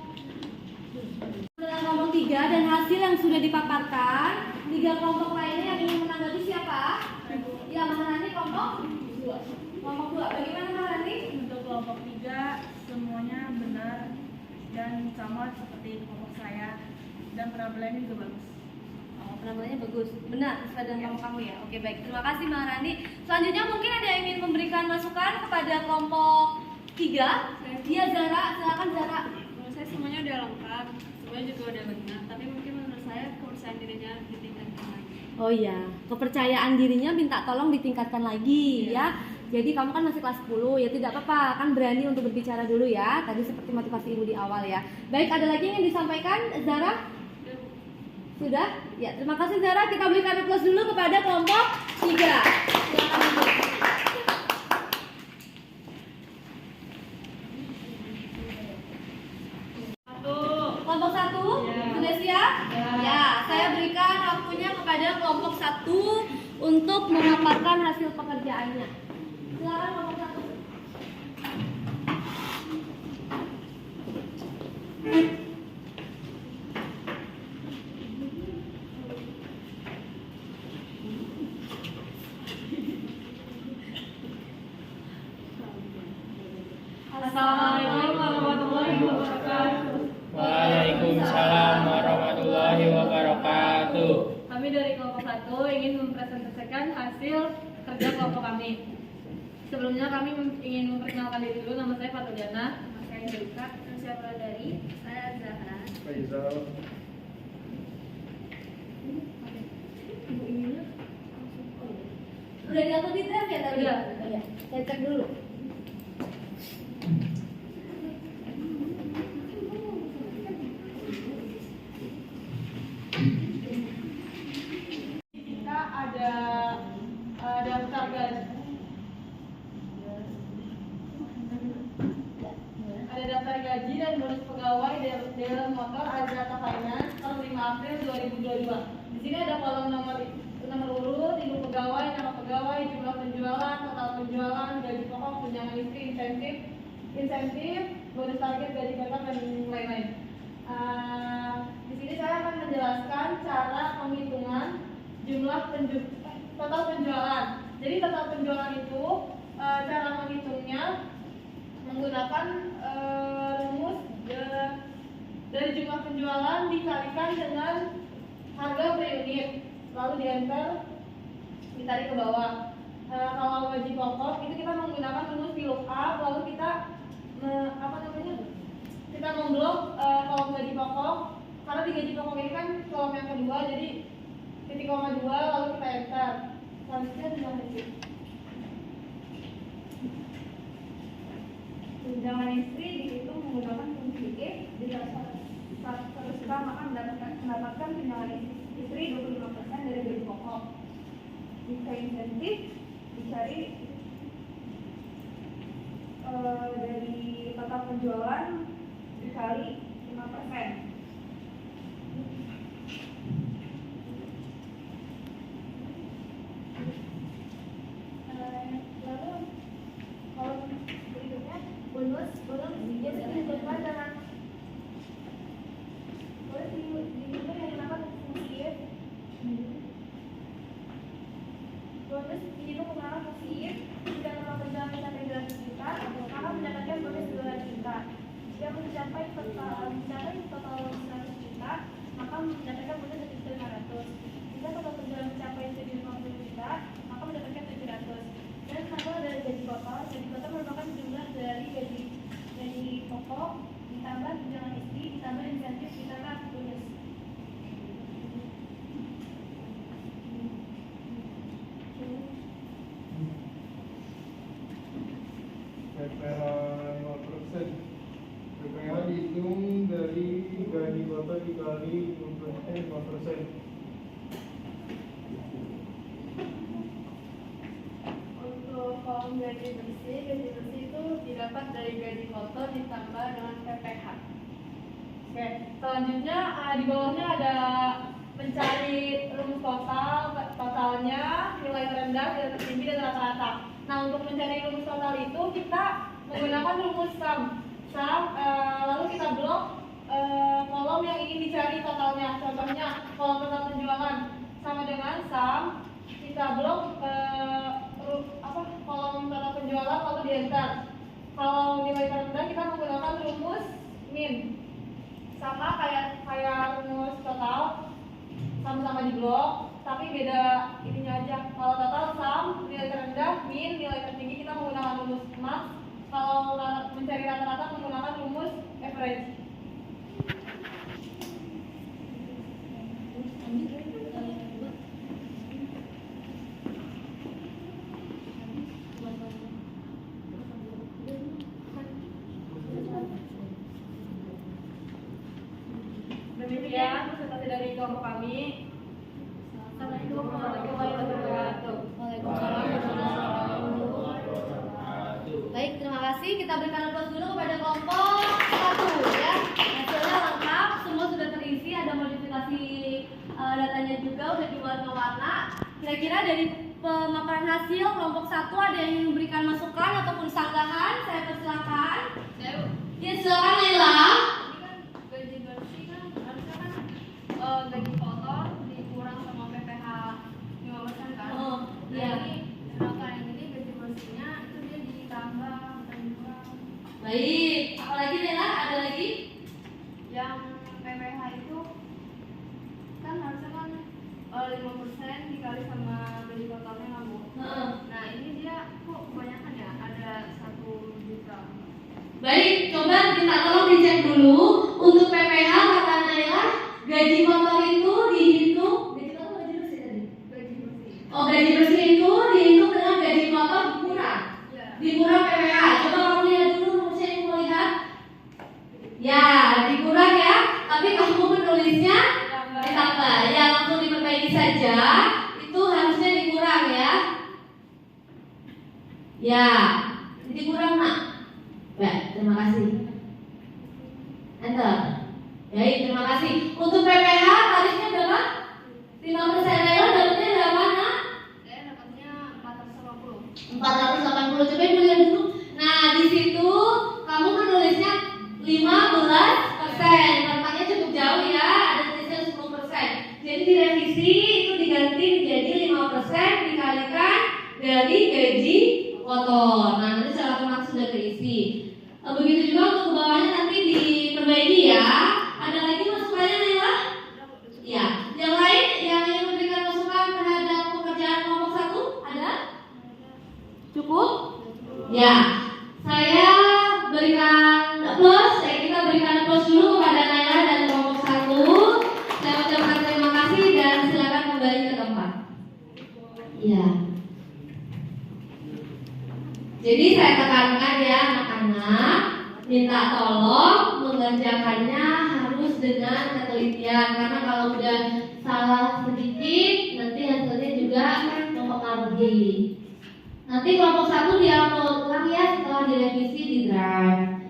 3 dan hasil yang sudah dipaparkan. 3 kelompok lainnya yang ingin menanggapi siapa? Ya, Maharani kelompok 2. Kelompok 2, bagaimana Maharani? Untuk kelompok 3 semuanya benar dan sama seperti kelompok saya, dan penampilannya juga bagus. Penampilannya bagus, benar sesuai dengan kelompok kamu ya. Oke, baik, terima kasih Maharani. Selanjutnya mungkin ada yang ingin memberikan masukan kepada kelompok 3. Iya Zara, silakan Zara. Menurut saya semuanya udah lengkap, semuanya juga udah benar, tapi mungkin menurut saya kepercayaan dirinya ditingkatkan lagi. Oh iya, kepercayaan dirinya minta tolong ditingkatkan lagi ya. Jadi kamu kan masih kelas 10, ya tidak apa-apa, kan berani untuk berbicara dulu ya. Tadi seperti motivasi ibu di awal ya. Baik, ada lagi yang disampaikan Zara? Sudah? Ya, terima kasih Zara. Kita berikan aplaus dulu kepada kelompok 3. Silakan Ibu. Kelompok 1 sudah siap? Ya, saya berikan waktunya kepada kelompok 1 untuk memaparkan hasil pekerjaannya. Silakan kelompok 1. Assalamualaikum warahmatullahi wabarakatuh. Waalaikumsalam warahmatullahi wabarakatuh. Kami dari kelompok 1 ingin mempresentasikan hasil kerja kelompok kami. Sebelumnya kami ingin memperkenalkan diri dulu. Nama saya Fatuliana. Nama saya Delika, saya Wulandari, saya Zahra. Faizal. Udah diatur di draft ya tadi? Iya. Iya. Saya cek dulu. Kita ada daftar gaji. Ada daftar gaji dan bonus pegawai dealer motor Azrata Finance per 5 April 2022. Di sini ada kolom nomor urut, ibu pegawai, nama pegawai, jumlah penjualan, total penjualan, gaji pokok, tunjangan istri, insentif, bonus target, gaji tetap dan lain-lain. Di sini saya akan menjelaskan cara penghitungan jumlah total penjualan. Jadi total penjualan itu cara menghitungnya menggunakan rumus dari jumlah penjualan dikalikan dengan harga per unit, lalu di enter, ditarik ke bawah. Kalau gaji pokok itu kita menggunakan rumus VLOOKUP, lalu kita kita memblok kolom gaji pokok, karena di gaji pokok ini kan kolom yang kedua, jadi titik koma 2, lalu kita enter. Selanjutnya tunjangan istri. Tunjangan istri dihitung menggunakan fungsi if, ditransferkan maka mendapatkan tunjangan istri 25% dari gaji pokok. Jika insentif dicari dari total penjualan dikali 5%. mencapai total 100 juta, maka mendapatkan bonus 1.500. Jika total penjualan mencapai 750 juta, maka mendapatkan 700. Dan kalau dari gaji kotor merupakan jumlah dari gaji pokok ditambah tunjangan istri ditambah insentif ditambah bonus. PPH 5%. PPH dihitung dari gaji kotor dikali 5%. Untuk kolom gaji bersih itu didapat dari gaji kotor ditambah dengan PPH. Oke, selanjutnya di bawahnya ada mencari rumus totalnya, nilai terendah, nilai tertinggi, dan rata-rata. Nah, untuk mencari rumus total itu kita menggunakan rumus sum. Lalu kita blok kolom yang ingin dicari totalnya. Contohnya kolom total penjualan sama dengan sum. Kita blok kolom total penjualan lalu di enter. Kalau nilai terendah kita menggunakan rumus min. Sama kayak rumus total, sama-sama di blok, tapi beda ininya aja. Kalau total sum, nilai terendah, min, nilai tertinggi kita menggunakan rumus max. Kalau mencari rata-rata menggunakan rumus average. Demikian presentasi dari kelompok kami. Assalamualaikum warahmatullahi wabarakatuh. Baik, terima kasih. Kita berikan aplaus dulu kepada kelompok 1 ya. Hasilnya lengkap, semua sudah terisi, ada modifikasi datanya juga udah diwarna-warna. Kira-kira dari pemaparan hasil kelompok 1 ada yang ingin memberikan masukan ataupun sanggahan? Saya persilakan. Ya, silakan Laila. Gaji bersih kan harusnya kan gaji kotor dikurang sama PPH 5% kan? Oh, iya. Jadi sedangkan yang ini gaji bersihnya itu dia ditambah bukan dikurang. Baik, apalagi Laila? Ada lagi? Yang PPH itu kan harusnya kan 5% dikali sama gaji kotornya nggak Bu? Nah ini dia kok kebanyakan ya, ada 1 juta. Baik, coba kita tolong dicek dulu untuk PPH kata Naila gaji kotor itu dihitung gaji kotor gaji bersih tadi? Gaji bersih. Oh, gaji bersih itu dihitung dengan gaji kotor dikurang. Ya. Dikurang PPH. Coba kamu lihat dulu rumusnya yang mau lihat. Ya, dikurang ya. Tapi kamu menulisnya ditambah. Ya, langsung diperbaiki saja. Itu harusnya dikurang ya. Ya, dikurang nak. Baik, terima kasih. Enter. Baik, terima kasih. Untuk PPH tarifnya berapa? 5%. Naila dapatnya berapa nak? Saya dapatnya 450. 480. Coba ibu lihat dulu. Nah, di situ kamu menulisnya 15%. Tempatnya cukup jauh ya. Ada tulisnya 10%. Jadi direvisi itu diganti menjadi 5% dikalikan dari gaji kotor. Nah, nanti secara otomatis sudah terisi. Begitu juga untuk ke bawahnya nanti diperbaiki ya. Ada lagi masukannya Naila? Ya. Yang lain yang ingin memberikan masukan terhadap pekerjaan kelompok 1 ada? Cukup? Ya. Saya berikan plus. Kita berikan plus dulu kepada Naila dan kelompok 1. Saya ucapkan terima kasih dan silakan kembali ke tempat. Iya. Jadi saya tekankan ya anak-anak, minta tolong mengerjakannya harus dengan ketelitian karena kalau udah salah sedikit nanti hasilnya juga mempengaruhi. Nanti kelompok 1 diupload ulang ya setelah direvisi di drive.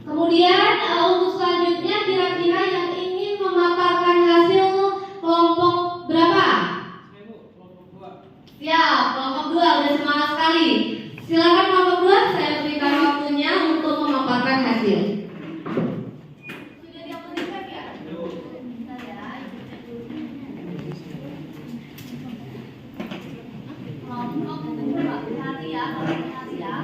Kemudian untuk selanjutnya kira-kira yang ingin memaparkan hasil kelompok berapa? Siap, kelompok 2 udah semangat sekali. Silakan kelompok 2, saya berikan waktunya untuk memaparkan hasil. Sudah diaplikasikan ya? Bentar ya, kelompok 2, hati-hati ya, hati-hati ya.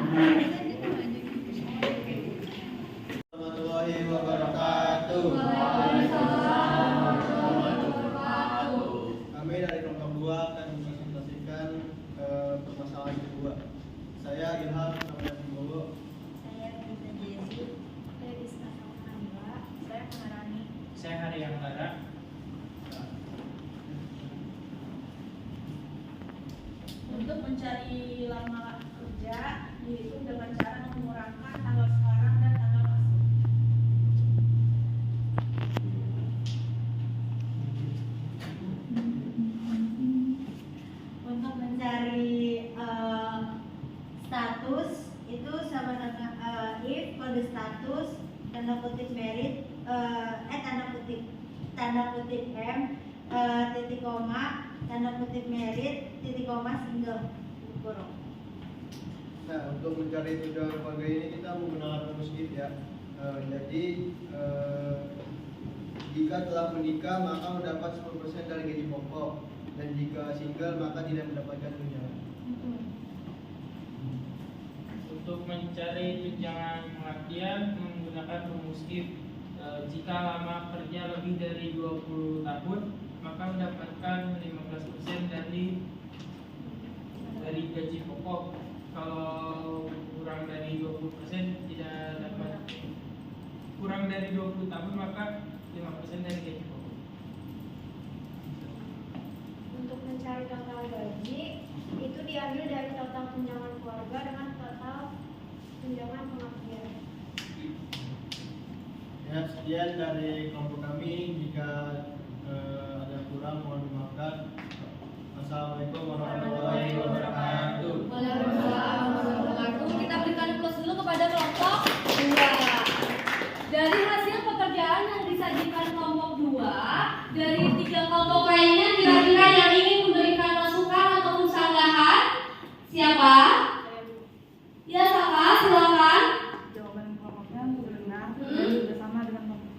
tanda kutip merit tanda kutip M titik koma tanda kutip merit titik koma single kurung. Nah, untuk mencari tujuan keluarga ini kita menggunakan rumus if ya. Jadi jika telah menikah maka mendapat 10% dari gaji pokok, dan jika single maka tidak mendapatkan tunjangan. Untuk mencari tunjangan latihan menggunakan rumus if. Jika lama kerja lebih dari 20 tahun maka mendapatkan 15% dari gaji pokok. Kalau kurang dari 20% tidak dapat, kurang dari 20 tahun maka 5% dari gaji pokok. Untuk mencari total gaji itu diambil dari total tunjangan keluarga dengan total tunjangan pengabdian. Ya, sekian dari kelompok kami. Jika ada kurang mohon dimaafkan. Assalamualaikum warahmatullahi wabarakatuh. Waalaikumsalam warahmatullahi wabarakatuh. Kita berikan aplaus dulu kepada kelompok 2. Dari hasil pekerjaan yang disajikan kelompok 2, dari 3 kelompok lainnya kira-kira yang ingin memberikan masukan ataupun sanggahan siapa? Ya, Saka, silakan. Jawaban kelompoknya sudah benar dan sudah sama dengan kelompok.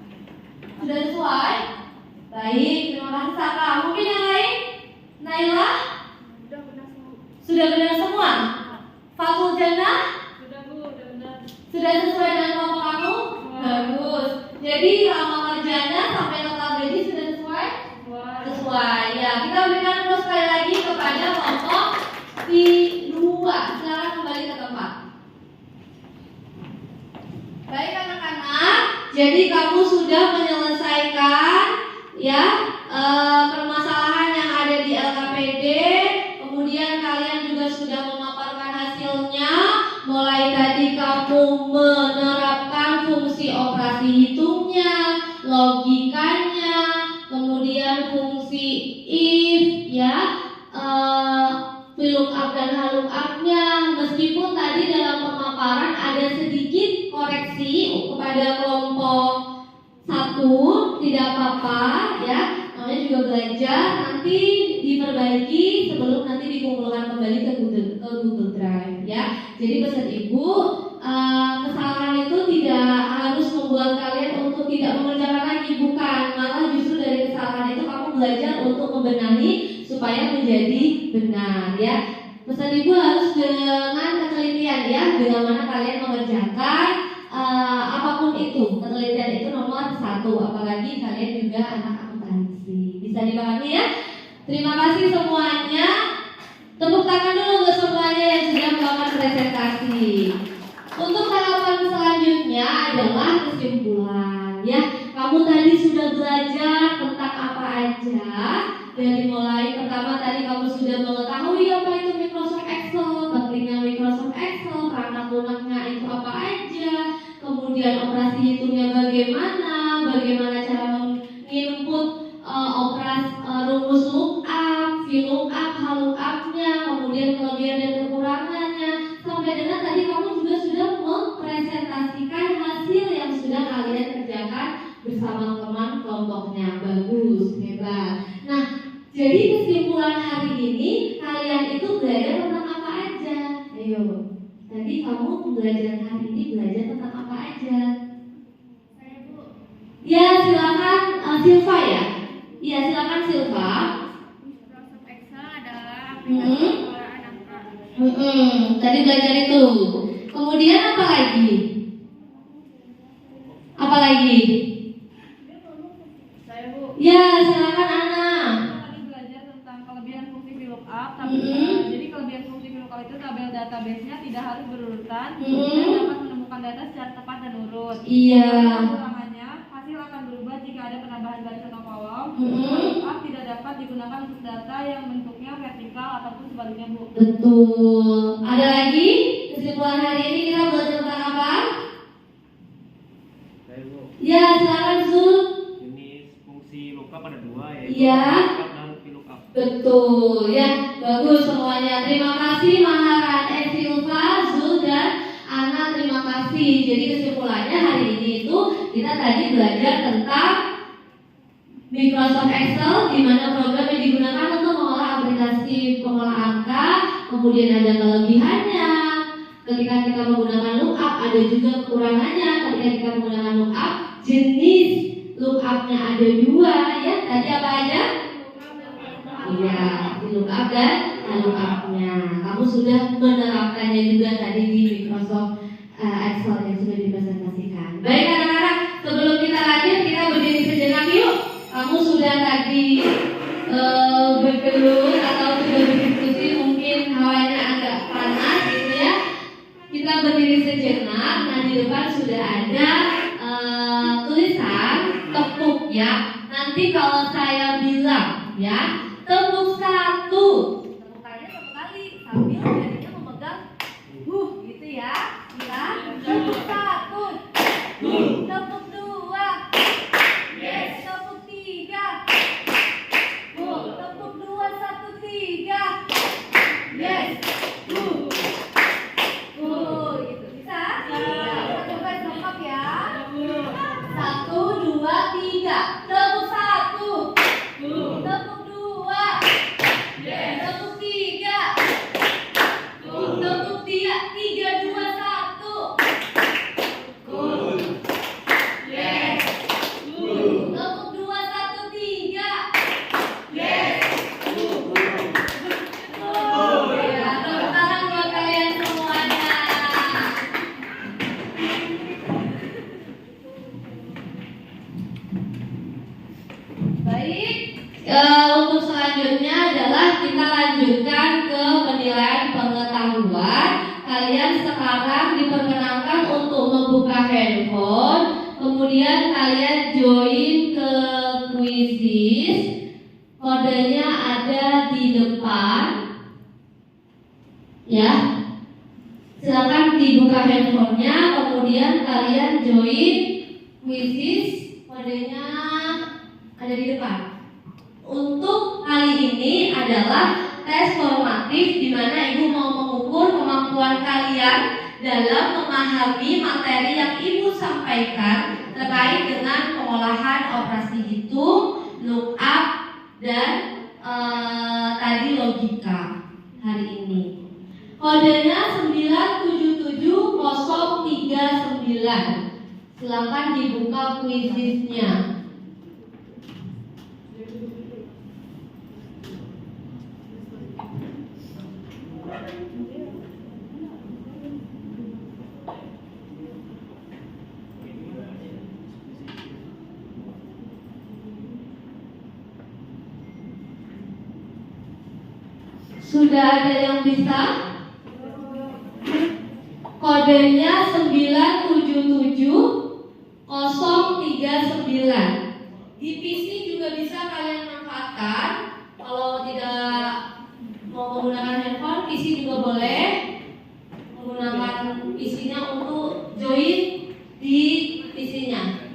Sudah sesuai? Baik, terima kasih Saka. Mungkin yang lain? Naila? Sudah benar semua. Sudah benar semua? Fatul Jannah? Sudah Bu, sudah benar. Sudah sesuai dengan kelompok kamu? Bagus. Jadi lama kerjanya sampai total gaji sudah sesuai? Sesuai. Ya, kita berikan terus sekali lagi kepada kelompok 2. Silakan kembali ke tempat. Baik anak-anak, jadi kamu sudah menyelesaikan ya permasalahan yang ada di LKPD. Kemudian kalian juga sudah memaparkan hasilnya. Mulai tadi kamu menerapkan fungsi operasi hitungnya, logikanya, kemudian fungsi if ya, VLOOKUP dan HLOOKUP-nya. Meskipun tadi dalam pemaparan ada sedikit koreksi kepada kelompok 1, tidak apa-apa ya, namanya juga belajar, nanti diperbaiki sebelum nanti dikumpulkan kembali ke Google Drive ya. Jadi pesan ibu, kesalahan itu tidak harus membuat kalian untuk tidak mengerjakan lagi, bukan, malah justru dari kesalahan itu kamu belajar untuk membenahi supaya menjadi benar ya. Pesan ibu harus dengan ketelitian ya, dengan mana kalian mengerjakan apapun itu. Ketelitian itu nomor 1, apalagi kalian juga anak akuntansi. Bisa dipahami ya? Terima kasih semuanya. Tepuk tangan dulu untuk semuanya yang sudah melakukan presentasi. Untuk tahapan selanjutnya adalah kesimpulan ya. Kamu tadi sudah belajar tentang apa aja. Dari mulai pertama tadi kamu sudah mengetahui apa itu Microsoft Excel, pentingnya Microsoft Excel, perangkat lunaknya itu apa aja, kemudian operasi hitungnya bagaimana cara menginput rumus lookup, VLOOKUP, HLOOKUP-nya, kemudian kelebihan dan kekurangannya, sampai dengan tadi kamu juga sudah mempresentasikan hasil yang sudah kalian kerjakan bersama teman kelompoknya. Bagus, hebat. Nah, jadi kesimpulan hari ini kalian itu belajar tentang apa aja? Ayo, tadi kamu belajar hari ini belajar tentang apa aja? Saya Bu. Ya, silakan Silva ya. Iya, silakan Silva. Microsoft Excel adalah aplikasi pengolahan angka. Tadi belajar itu. Kemudian apa lagi? Apa lagi? Saya Bu. Ya, silakan Ana. Tadi belajar tentang kelebihan fungsi VLOOKUP, tapi jadi kelebihan fungsi VLOOKUP itu tabel database-nya tidak harus berurutan, dan dapat menemukan data secara tepat dan urut. Iya. Kekurangannya, hasil akan berubah jika ada penambahan baris atau kolom. VLOOKUP tidak dapat digunakan untuk data yang bentuknya vertikal ataupun sebaliknya Bu. Betul. Ada lagi? Kesimpulan hari ini kita belajar tentang apa? Saya Bu. Ya, silakan Zul. Jenis fungsi lookup ada 2 yaitu Iya. lookup dan VLOOKUP. Betul ya, bagus semuanya. Terima kasih Maharan, Silva, Zul dan Ana Sama-sama, terima kasih. Jadi kesimpulannya hari ini itu kita tadi belajar tentang Microsoft Excel, di mana program yang digunakan untuk mengolah aplikasi pengolah angka. Kemudian ada kelebihannya ketika kita menggunakan lookup, ada juga kekurangannya ketika kita menggunakan lookup. Jenis lookupnya ada dua, ya. Tadi apa aja? Iya, lookup dan lookupnya. Kamu sudah menerapkannya juga tadi di Microsoft Excel yang sudah dipresentasikan. Baik anak-anak, sebelum kita lanjut, kita berdiri sejenak yuk. Kamu sudah tadi bergelut atau sudah berdiskusi, mungkin hawanya agak panas gitu ya. Kita berdiri sejenak. Nah, di depan sudah ada tulisan tepuk ya. Nanti kalau saya bilang ya, tepuk satu, tepukannya satu kali sambil jarinya memegang gitu ya. Tepuk satu, tepuk dua, tepuk tiga, tepuk 2, 1, 3, gitu bisa? Kita coba lengkap ya. 1, 2, 3, tepuk satu, tepuk dua, tepuk tiga, tepuk 3, 2, 1. Tepuk 2, 1, 3. Ya, tepuk tangan buat kalian semuanya. Baik, untuk selanjutnya adalah kita lanjutkan ke penilaian pengetahuan. Kalian sekarang diperkenankan untuk membuka handphone, kemudian kalian join ke Quizizz. Kodenya ada di depan, ya. Silakan dibuka handphonenya, kemudian kalian join Quizizz. Kodenya ada di depan. Untuk kali ini adalah tes formatif, di mana Ibu mau mengukur kemampuan kalian dalam memahami materi yang Ibu sampaikan terkait dengan pengolahan operasi hitung, lookup, dan tadi logika hari ini. Kodenya 977039. Silakan dibuka Quizizz-nya. Sudah ada yang bisa? Kodenya 977039. Di PC juga bisa kalian manfaatkan. Kalau tidak mau menggunakan handphone, PC juga boleh menggunakan PC-nya untuk join di PC-nya.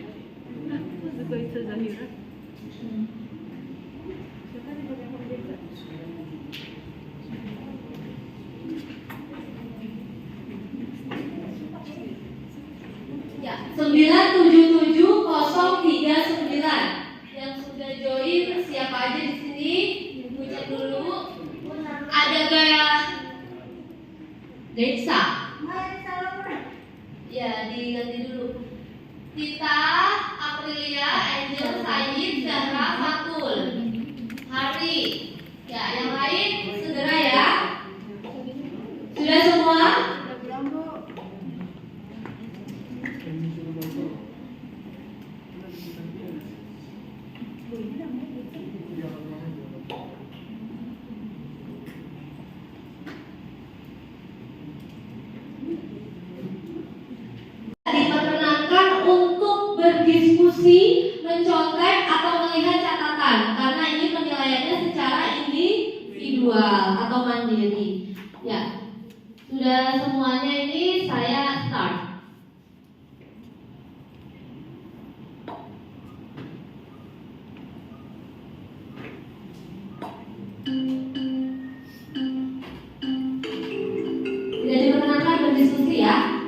Ya, 977039. Yang sudah join siapa aja di sini? Ibu cek dulu. Ada gaya Deksa. Ya, diganti dulu. Tita, Aprilia, Angel, Said, Zahra, Fatul, Hari. Ya, yang lain segera ya. Sudah semua? Diperkenankan untuk berdiskusi, mencontek atau melihat catatan, karena ini penilaiannya secara individual atau mandiri. Ya, sudah semuanya ini saya start. Tidak diperkenankan berdiskusi ya.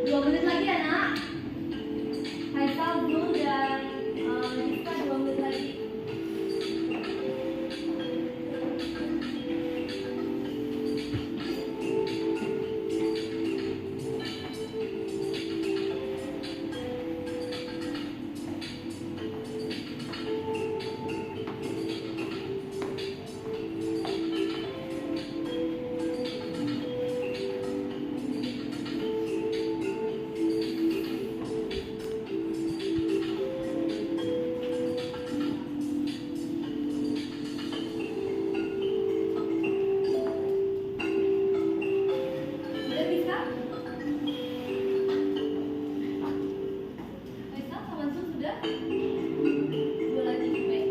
2 menit lagi ya nak. Faisal, Blue dan Rizka 2 menit lagi. Udah bisa? Faisal sama Zul sudah? 2 lagi baik.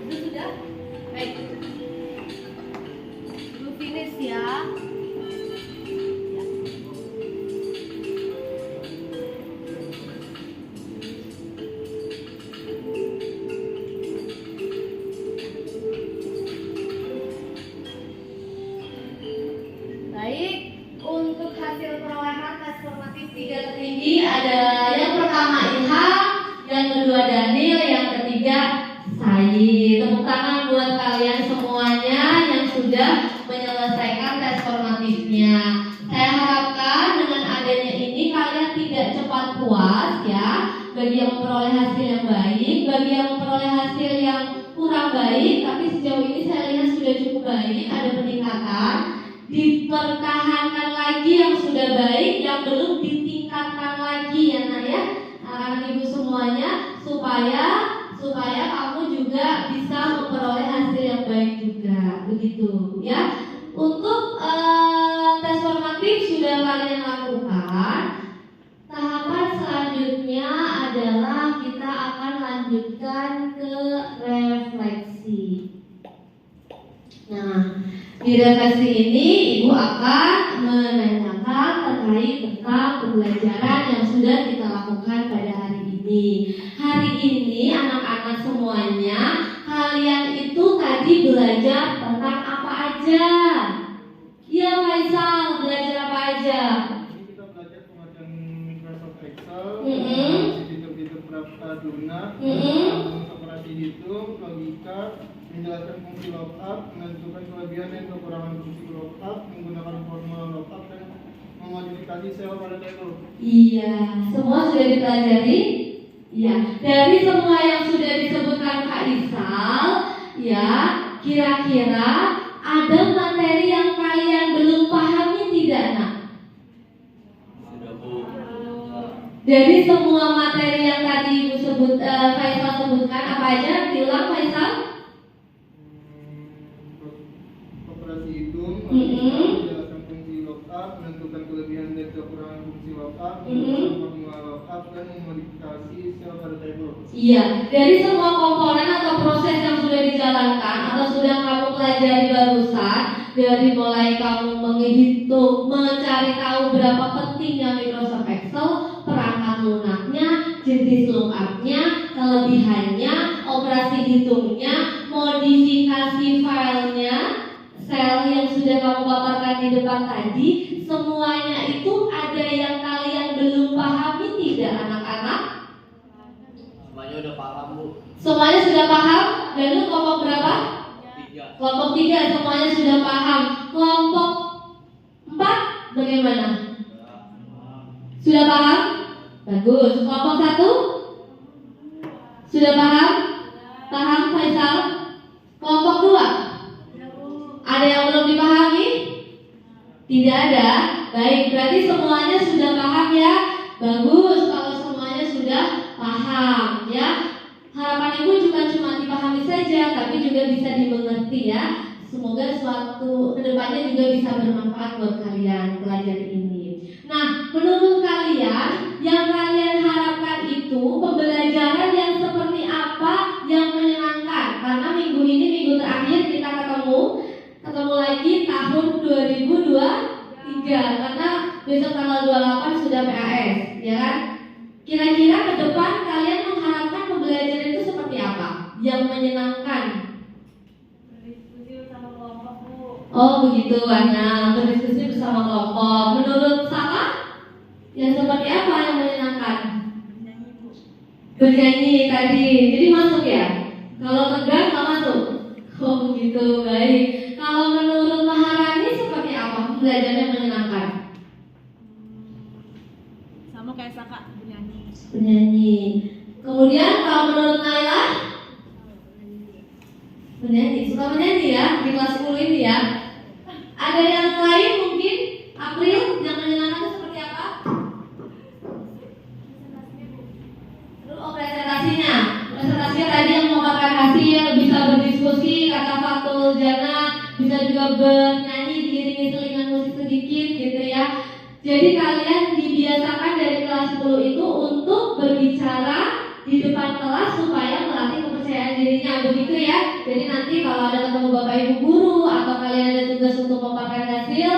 Itu sudah? Baik. Lu finish ya. Ya. Baik, untuk hasil perolehan tes formatif 3 tertinggi ada yang pertama Ilham, yang kedua Daniel, yang ketiga Said. Tepuk tangan buat kalian semuanya yang sudah menyelesaikan tes formatifnya. Saya harapkan dengan adanya ini kalian tidak cepat puas ya. Bagi yang memperoleh hasil yang baik, bagi yang memperoleh hasil yang kurang baik, tapi sejauh ini saya lihat sudah cukup baik, ada peningkatan. Dipertahankan lagi yang sudah baik, yang belum ditingkatkan lagi ya nak ya, anak ibu semuanya, supaya kamu juga bisa memperoleh hasil yang baik juga, begitu ya. Untuk tes formatif sudah kalian lakukan. Tahapan selanjutnya adalah kita akan lanjutkan ke refleksi. Nah, di refleksi ini Ibu akan menanyakan terkait tentang pembelajaran yang sudah kita lakukan pada hari ini. Hari ini anak-anak semuanya, kalian itu tadi belajar tentang apa aja? Iya Faisal, belajar apa aja? Ini kita belajar pengertian Microsoft Excel, Mm-hmm. fitur-fitur Praduna, operasi hitung, logika, menjelaskan fungsi lookup, menentukan kelebihan dan kekurangan fungsi lookup, menggunakan formula lookup dan memodifikasi sel pada tabel. Iya, semua sudah dipelajari. Iya, dari semua yang sudah disebutkan Kak Isal, ya, kira-kira ada materi yang kalian belum pahami tidak, nak? Dari semua materi yang tadi Ibu Faisal sebutkan, apa aja? Bilang Faisal? Operasi hitung, menjelaskan fungsi lookup, menentukan kelebihan dan kekurangan fungsi lookup, menggunakan formula lookup dan memodifikasi sel pada tabel. Iya, dari semua komponen atau proses yang sudah dijalankan atau sudah kamu pelajari barusan, dari mulai kamu menghitung, mencari tahu berapa pentingnya Microsoft Excel, perangkat lunaknya, jenis lookupnya, kelebihannya, operasi hitungnya, modifikasi filenya, sel yang sudah kamu paparkan di depan tadi, semuanya itu ada yang kalian belum pahami tidak anak-anak? Semuanya udah paham Bu. Semuanya sudah paham? Dan lu kelompok berapa? 3. Kelompok 3 semuanya sudah paham. Kelompok 4 bagaimana? Sudah paham? Bagus. Kelompok 1? Sudah paham? Paham Faisal? Kelompok 2? Ada yang belum dipahami? Tidak ada. Baik, berarti semuanya sudah paham ya. Bagus kalau semuanya sudah paham ya. Harapan Ibu juga cuma dipahami saja, tapi juga bisa dimengerti ya. Semoga suatu kedepannya juga bisa bermanfaat buat kalian pelajaran ini. Nah, menurut kalian yang kalian harapkan tanggal 28 sudah PAS, ya kan? Kira-kira ke depan kalian mengharapkan pembelajaran itu seperti apa? Yang menyenangkan? Berdiskusi bersama kelompok, Bu. Oh begitu, Ana. Berdiskusi bersama kelompok. Menurut Saka, yang seperti apa yang menyenangkan? Bernyanyi tadi. Jadi masuk ya? Kalau tegang nggak masuk? Oh begitu, baik. Kalau menurut Maharani seperti apa pembelajaran yang menyenangkan? Sama kayak Saka, bernyanyi. Penyanyi. Kemudian kalau menurut Naila? Penyanyi. Suka menyanyi ya di kelas 10 ini ya. Ada yang lain mungkin? April yang menyenangkan itu seperti apa? Presentasinya. Presentasinya tadi yang memaparkan hasil, bisa berdiskusi, kata Fatul Jana, bisa juga bernyanyi diiringi selingan musik sedikit gitu ya. Jadi kalian dibiasakan dari kelas 10 itu untuk berbicara di depan kelas supaya melatih kepercayaan dirinya, begitu ya. Jadi nanti kalau ada ketemu Bapak Ibu guru atau kalian ada tugas untuk memaparkan hasil,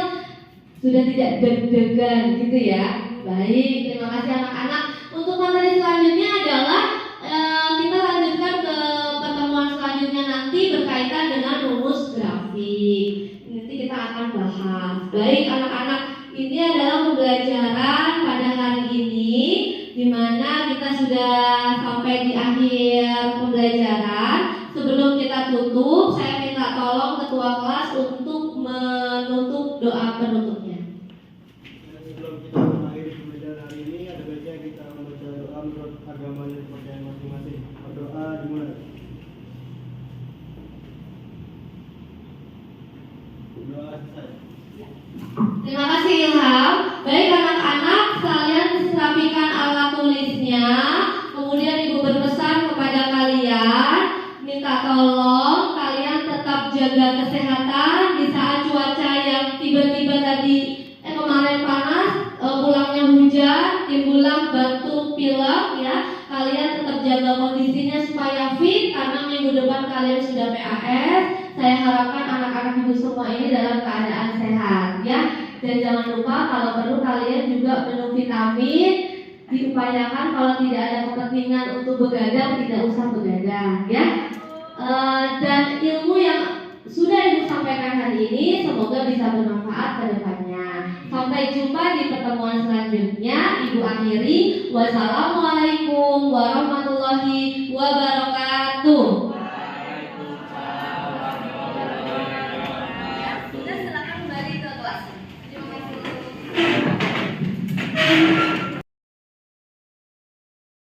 sudah tidak deg-degan gitu ya. Baik, terima kasih anak-anak. Untuk materi selanjutnya adalah kita lanjutkan ke pertemuan selanjutnya nanti berkaitan dengan rumus grafik. Nanti kita akan bahas. Baik anak-anak, ini adalah pembelajaran pada hari ini, di mana kita sudah sampai di akhir pembelajaran. Sebelum kita tutup, saya minta tolong ketua kelas untuk menutup doa penutupnya. Sebelum kita mengakhiri pembelajaran hari ini, ada baiknya kita membaca doa menurut agama dan kepercayaan masing-masing. Berdoa dimulai. Doa selesai. Terima kasih Ilham. Baik anak-anak, kalian rapikan alat tulisnya. Kemudian ibu berpesan kepada kalian, minta tolong kalian tetap jaga kesehatan di saat cuaca yang tiba-tiba tadi kemarin panas, pulangnya hujan, timbulah batuk, pilek ya. Kalian tetap jaga kondisinya supaya fit karena minggu depan kalian sudah PAS. Saya harapkan anak-anak ibu semua ini dalam keadaan sehat ya. Dan jangan lupa kalau perlu kalian juga minum vitamin. Diupayakan kalau tidak ada kepentingan untuk begadang tidak usah begadang ya. Dan ilmu yang sudah ibu sampaikan hari ini semoga bisa bermanfaat ke depannya. Sampai jumpa di pertemuan selanjutnya. Ibu akhiri. Wassalamualaikum warahmatullahi wabarakatuh. Sudah, silakan kembali ke kelas. Terima kasih.